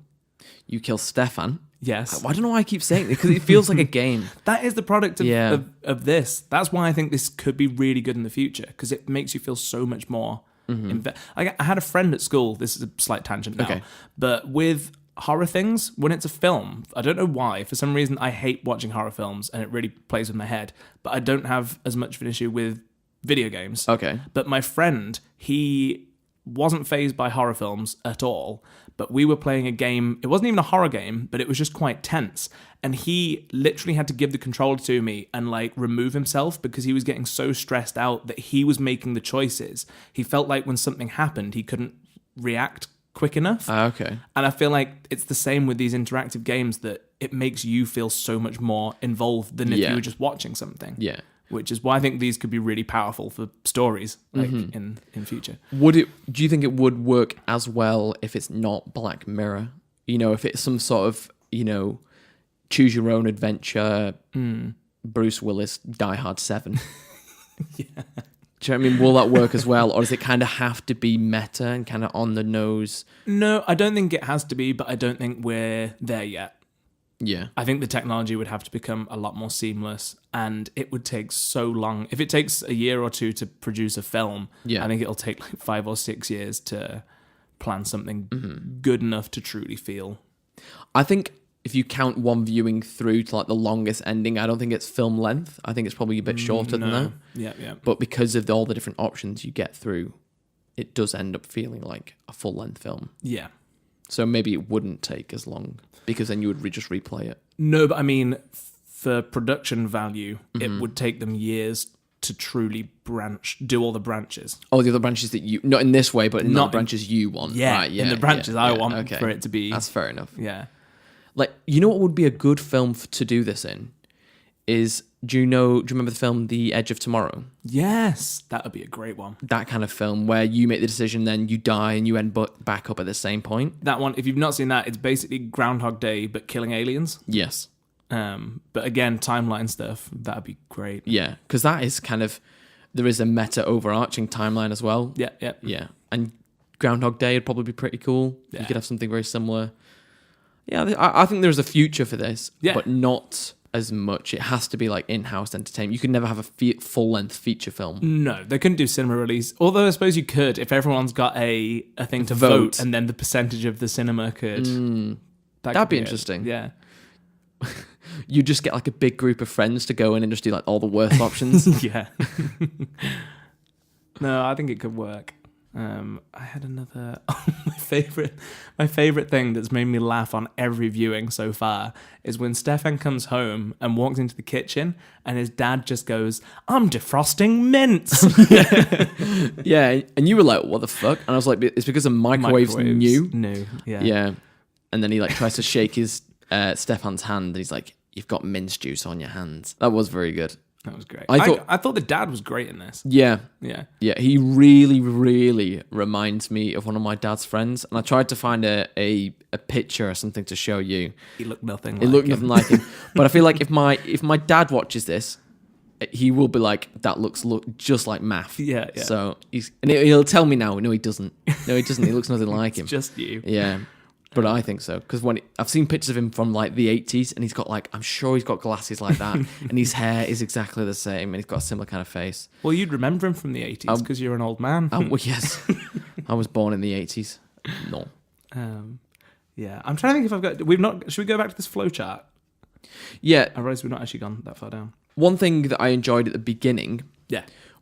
you kill Stefan. Yes. I don't know why I keep saying it, because it feels like a game. That is the product of this. That's why I think this could be really good in the future, because it makes you feel so much more. I had a friend at school, this is a slight tangent now, but with horror things, when it's a film, I don't know why, for some reason I hate watching horror films and it really plays with my head, but I don't have as much of an issue with video games. Okay. But my friend, he wasn't fazed by horror films at all, but we were playing a game. It wasn't even a horror game, but it was just quite tense. And he literally had to give the controller to me and remove himself because he was getting so stressed out that he was making the choices. He felt like when something happened, he couldn't react quick enough. Okay. And I feel like it's the same with these interactive games, that it makes you feel so much more involved than if you were just watching something. Yeah. Which is why I think these could be really powerful for stories in future. Do you think it would work as well if it's not Black Mirror? If it's some sort of, choose your own adventure, Bruce Willis, Die Hard 7. Yeah. Do you know what I mean? Will that work as well? Or does it kind of have to be meta and kind of on the nose? No, I don't think it has to be, but I don't think we're there yet. Yeah. I think the technology would have to become a lot more seamless, and it would take so long. If it takes a year or two to produce a film, I think it'll take like 5 or 6 years to plan something good enough to truly feel. I think if you count one viewing through to like the longest ending, I don't think it's film length. I think it's probably a bit shorter than that. Yeah. But because of all the different options you get through, it does end up feeling like a full length film. Yeah. So maybe it wouldn't take as long because then you would just replay it. No, but I mean, for production value, it would take them years to truly do all the branches. Oh, the other branches that you... Not in this way, but in the branches you want. Yeah, right, yeah in the branches I want okay. for it to be... That's fair enough. Yeah. Like, you know what would be a good film to do this in? Do you remember the film The Edge of Tomorrow? Yes, that would be a great one. That kind of film where you make the decision, then you die and you end back up at the same point. That one, if you've not seen that, it's basically Groundhog Day, but killing aliens. Yes. But again, timeline stuff, that'd be great. Yeah, because that is kind of... There is a meta overarching timeline as well. Yeah. And Groundhog Day would probably be pretty cool. Yeah. You could have something very similar. Yeah, I think there's a future for this, but not as much. It has to be like in-house entertainment. You could never have a full-length feature film. No, they couldn't do cinema release. Although I suppose you could if everyone's got a thing to vote, and then the percentage of the cinema could... That'd be interesting. Yeah. You just get like a big group of friends to go in and just do like all the worst options. Yeah. No, I think it could work. I had another... my favorite thing that's made me laugh on every viewing so far is when Stefan comes home and walks into the kitchen and his dad just goes, "I'm defrosting mince." Yeah, and you were like, what the fuck? And I was like, it's because the microwave's new. Yeah. And then he like tries to shake his Stefan's hand and he's like, "You've got mince juice on your hands." That was very good. That was great. I thought the dad was great in this. Yeah. He really, really reminds me of one of my dad's friends, and I tried to find a picture or something to show you. He looked nothing. Nothing like him. But I feel like if my dad watches this, he will be like, "That looks just like Math." Yeah. So he'll tell me now. No, he doesn't. No, he doesn't. He looks nothing like him. Just you. Yeah. But I think so, because I've seen pictures of him from like the 80s, and he's got like, I'm sure he's got glasses like that, and his hair is exactly the same, and he's got a similar kind of face. Well, you'd remember him from the 80s because you're an old man. Well, yes, I was born in the 80s. No. Yeah, I'm trying to think if I've got. Should we go back to this flowchart? Yeah, I realize we've not actually gone that far down. One thing that I enjoyed at the beginning,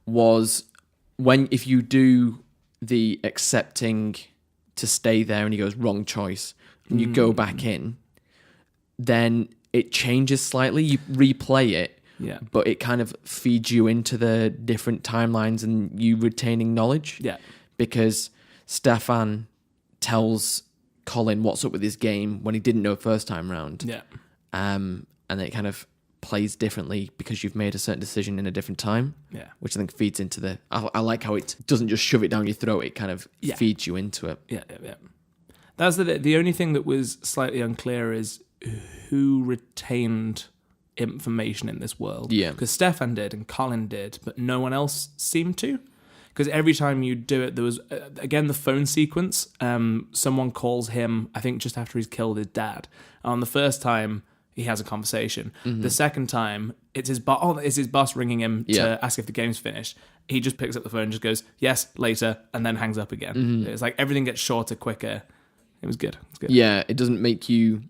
was if you do the accepting to stay there and he goes wrong choice and you go back in, then it changes slightly. You replay it, but it kind of feeds you into the different timelines and you retaining knowledge, because Stefan tells Colin what's up with his game when he didn't know first time round, and it kind of plays differently because you've made a certain decision in a different time, which I think feeds into I like how it doesn't just shove it down your throat, it kind of feeds you into it. Yeah. That's the only thing that was slightly unclear is who retained information in this world. Because Stefan did and Colin did, but no one else seemed to. Because every time you do it, there was, again, the phone sequence. Someone calls him, I think just after he's killed his dad. And on the first time, he has a conversation. The second time, it's his boss ringing him to ask if the game's finished. He just picks up the phone and just goes, "Yes, later," and then hangs up again. It's like everything gets shorter, quicker. It was good. Yeah, it doesn't make you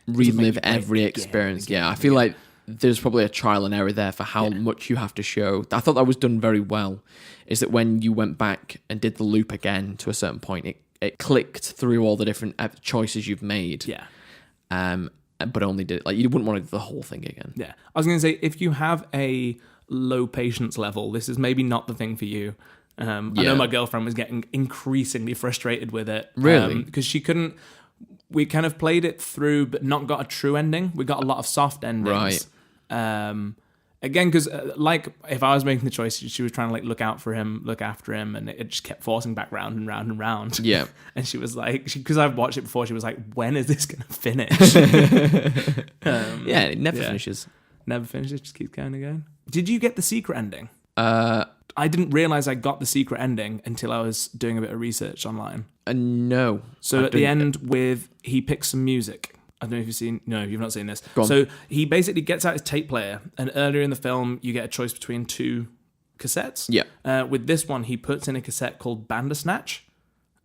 relive every experience. I feel like there's probably a trial and error there for how much you have to show. I thought that was done very well, is that when you went back and did the loop again to a certain point, it clicked through all the different choices you've made. But only did you wouldn't want to do the whole thing again. Yeah, I was going to say, if you have a low patience level, this is maybe not the thing for you. I know my girlfriend was getting increasingly frustrated with it. Really? Because she couldn't... We kind of played it through, but not got a true ending. We got a lot of soft endings. Right. Again, because if I was making the choice, she was trying to look out for him, look after him, and it just kept forcing back round and round and round. Yeah. And she was like, because I've watched it before, she was like, "When is this going to finish?" It never finishes. Never finishes, just keeps going and going. Did you get the secret ending? I didn't realize I got the secret ending until I was doing a bit of research online. No. So at the end, he picks some music. I don't know if you've seen. No, you've not seen this. Go on. So he basically gets out his tape player, and earlier in the film, you get a choice between 2 cassettes. Yeah. With this one, he puts in a cassette called Bandersnatch.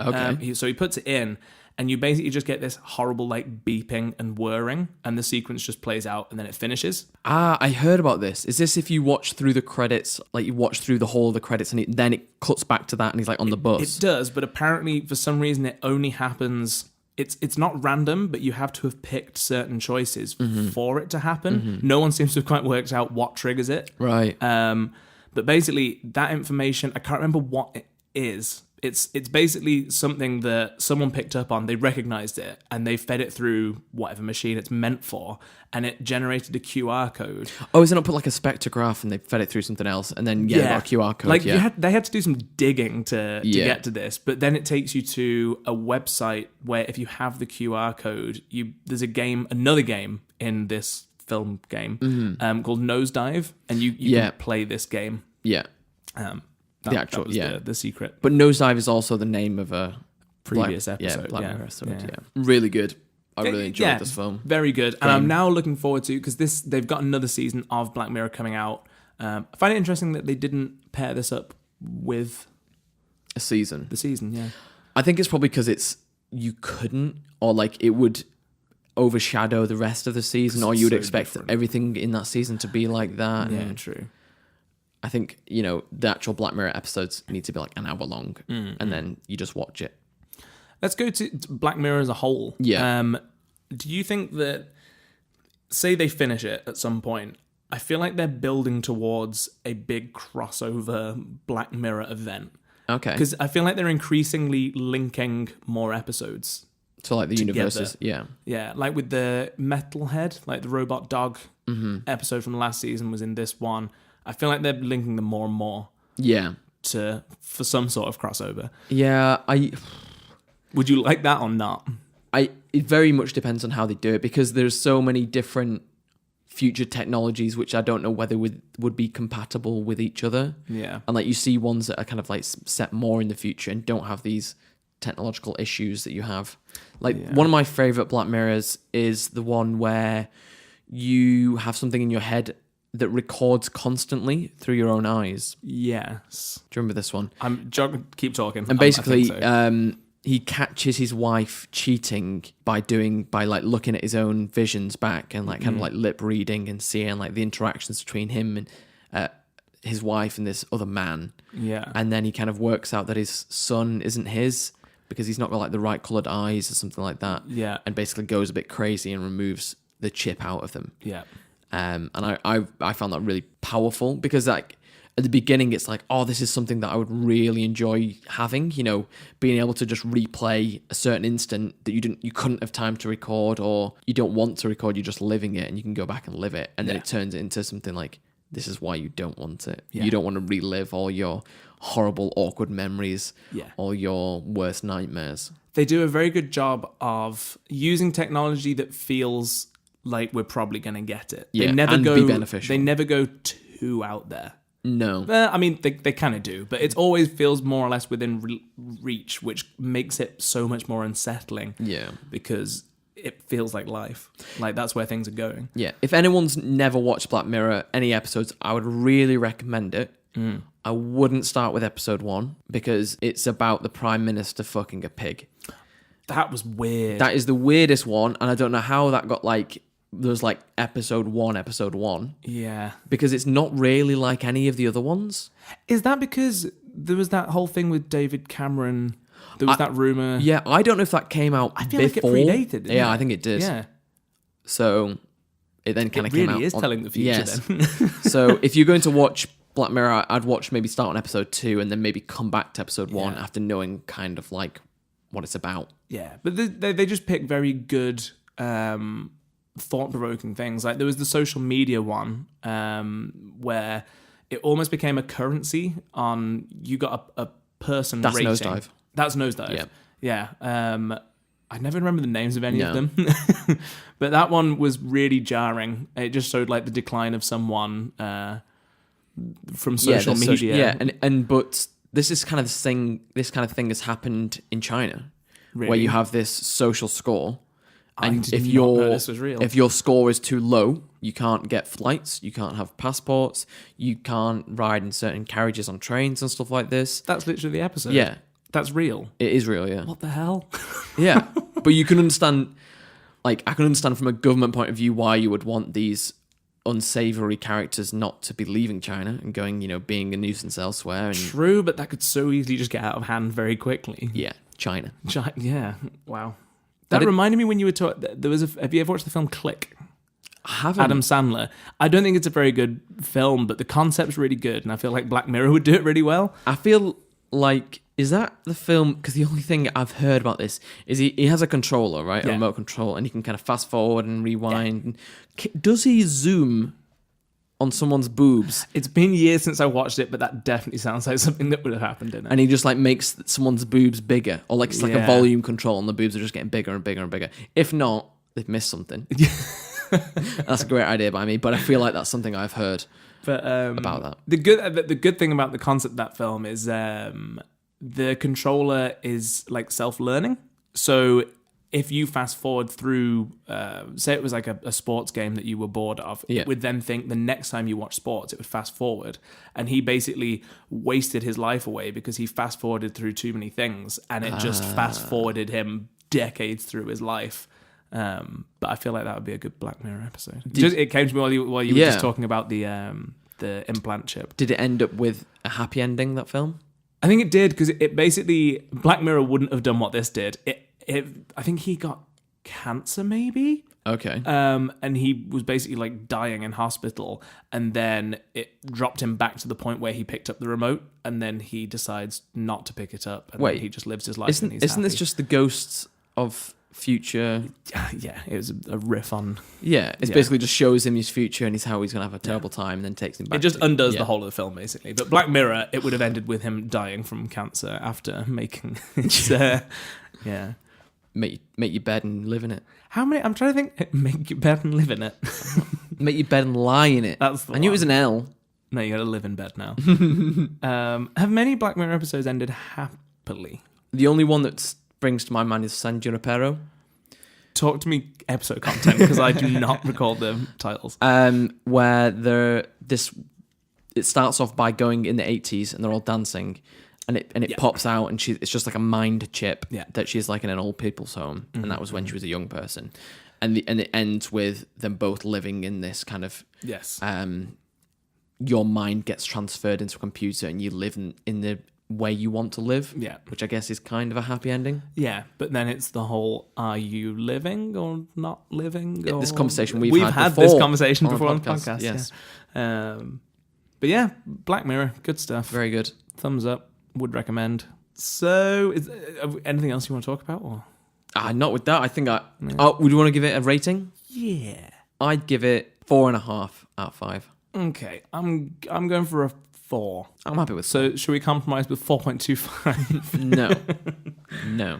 Okay. So he puts it in, and you basically just get this horrible like beeping and whirring, and the sequence just plays out, and then it finishes. I heard about this. Is this if you watch through the credits, like you watch through the whole of the credits, and then it cuts back to that, and he's like on the bus? It does, but apparently for some reason it only happens. It's not random, but you have to have picked certain choices for it to happen. No one seems to have quite worked out what triggers it. Right. But basically, that information, I can't remember what it is. It's basically something that someone picked up on, they recognized it, and they fed it through whatever machine it's meant for, and it generated a QR code. Oh, is it not put like a spectrograph and they fed it through something else, and then they got a QR code? Like they had to do some digging to get to this, but then it takes you to a website where if you have the QR code, there's another game in this film game called Nosedive, and you can play this game. Yeah. That was the secret. But Nosedive is also the name of a previous episode. Black Mirror episode. Yeah. Really good. I really enjoyed this film. Very good. And I'm now looking forward to, because they've got another season of Black Mirror coming out. I find it interesting that they didn't pair this up with a season. The season, yeah. I think it's probably because you couldn't, or like it would overshadow the rest of the season, or you would expect everything in that season to be like that. Yeah, true. I think, the actual Black Mirror episodes need to be like an hour long, and then you just watch it. Let's go to Black Mirror as a whole. Yeah. Do you think that, say they finish it at some point, I feel like they're building towards a big crossover Black Mirror event. Okay. Because I feel like they're increasingly linking more episodes. So like the universes, yeah. Yeah, like with the Metalhead, like the robot dog episode from last season was in this one. I feel like they're linking them more and more. Yeah. For some sort of crossover. Yeah, Would you like that or not? It very much depends on how they do it, because there's so many different future technologies which I don't know whether would be compatible with each other. Yeah. And like you see ones that are kind of like set more in the future and don't have these technological issues that you have. Like one of my favorite Black Mirrors is the one where you have something in your head that records constantly through your own eyes. Yes. Do you remember this one? Keep talking. And basically, he catches his wife cheating by like looking at his own visions back and like kind of like lip reading and seeing like the interactions between him and his wife and this other man. Yeah. And then he kind of works out that his son isn't his because he's not got like the right coloured eyes or something like that. Yeah. And basically goes a bit crazy and removes the chip out of them. Yeah. And I found that really powerful, because like at the beginning it's like, oh, this is something that I would really enjoy having, being able to just replay a certain instant that you couldn't have time to record, or you don't want to record, you're just living it and you can go back and live it, and then it turns it into something like, this is why you don't want it. You don't want to relive all your horrible, awkward memories, or your worst nightmares. They do a very good job of using technology that feels like we're probably going to get it. Be beneficial. They never go too out there. No. I mean, they kind of do, but it always feels more or less within reach, which makes it so much more unsettling. Yeah. Because it feels like life. Like, that's where things are going. Yeah. If anyone's never watched Black Mirror, any episodes, I would really recommend it. I wouldn't start with episode 1, because it's about the Prime Minister fucking a pig. That was weird. That is the weirdest one, and I don't know how that got like... There's like episode 1. Yeah. Because it's not really like any of the other ones. Is that because there was that whole thing with David Cameron? There was that rumour. Yeah, I don't know if that came out I feel before. like it predated, didn't it? I think it did. Yeah. So it then kind of came out. It really is telling the future then. So if you're going to watch Black Mirror, I'd watch maybe start on episode 2 and then maybe come back to episode 1 after knowing kind of like what it's about. Yeah, but they just pick very good... thought-provoking things. Like there was the social media one where it almost became a currency on, you got a person That's rating. Nosedive. That's Nosedive. Yeah. I never remember the names of any of them. But that one was really jarring. It just showed like the decline of someone from social media. But this is kind of this kind of thing has happened in China. Really? Where you have this social score. And did not know this was real. if your score is too low, you can't get flights, you can't have passports, you can't ride in certain carriages on trains and stuff like this. That's literally the episode. Yeah. That's real. It is real, yeah. What the hell? Yeah. But you can understand, like, I can understand from a government point of view why you would want these unsavory characters not to be leaving China and going, being a nuisance elsewhere. And True, but that could so easily just get out of hand very quickly. yeah, China. Yeah. Wow. That reminded me when you were talking. Have you ever watched the film Click? I haven't. Adam Sandler. I don't think it's a very good film, but the concept's really good, and I feel like Black Mirror would do it really well. I feel like, is that the film? Because the only thing I've heard about this is he has a controller, right? A remote control, and he can kind of fast forward and rewind. Yeah. Does he zoom on someone's boobs? It's been years since I watched it, but that definitely sounds like something that would have happened in it. And he just like makes someone's boobs bigger, or like it's like a volume control, and the boobs are just getting bigger and bigger and bigger. If not, they've missed something. That's a great idea by me, but I feel like that's something I've heard about that. The good thing about the concept of that film is the controller is like self-learning. So if you fast forward through, say it was like a sports game that you were bored of, it would then think the next time you watch sports, it would fast forward. And he basically wasted his life away because he fast forwarded through too many things, and it just fast forwarded him decades through his life. But I feel like that would be a good Black Mirror episode. It came to me while you were just talking about the implant chip. Did it end up with a happy ending, that film? I think it did, because it basically, Black Mirror wouldn't have done what this did. I think he got cancer, maybe. Okay. And he was basically like dying in hospital, and then it dropped him back to the point where he picked up the remote, and then he decides not to pick it up, and then he just lives his life. Isn't this just the ghosts of future? Yeah, it was a riff on. Yeah, it's basically just shows him his future and how he's gonna have a terrible time, and then takes him back. It just undoes the whole of the film, basically. But Black Mirror, it would have ended with him dying from cancer after making his, yeah. Make your bed and live in it. How many? I'm trying to think. Make your bed and live in it. Make your bed and lie in it. That's the I knew it was an L. No, you got to live in bed now. Have many Black Mirror episodes ended happily? The only one that springs to my mind is San Junipero. Talk to me episode content, because I do not recall the titles. Where it starts off by going in the 80s and they're all dancing, and it pops out, and it's just like a mind chip that she's like in an old people's home, and that was when she was a young person, and it ends with them both living in this kind of your mind gets transferred into a computer and you live in the way you want to live, which I guess is kind of a happy ending. Yeah, but then it's the whole, are you living or not living? This conversation we've had this conversation before on the podcast. Yes. But yeah, Black Mirror, good stuff. Very good. Thumbs up. Would recommend. So, anything else you want to talk about? Or? Not with that. I think would you want to give it a rating? Yeah. I'd give it 4.5 out of 5. Okay, I'm going for a 4. I'm happy with. So, should we compromise with 4.25? No.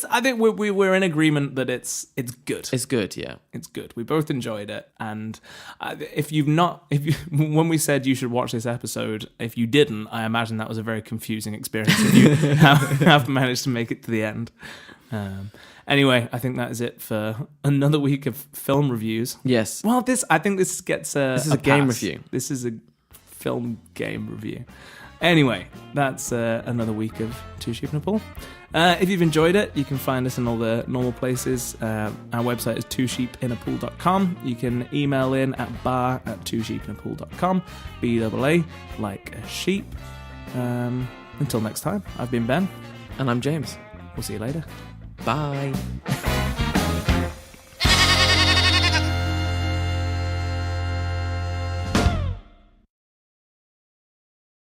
I think we're in agreement that it's good. It's good, yeah. It's good. We both enjoyed it, and when we said you should watch this episode, if you didn't, I imagine that was a very confusing experience. If you have managed to make it to the end. Anyway, I think that is it for another week of film reviews. Yes. Well, I think this gets this is a game review. This is a film game review. Anyway, that's another week of Two Sheep in a Pool. If you've enjoyed it, you can find us in all the normal places. Our website is twosheepinapool.com. You can email in at bar@twosheepinapool.com. BAA, like a sheep. Until next time, I've been Ben. And I'm James. We'll see you later. Bye.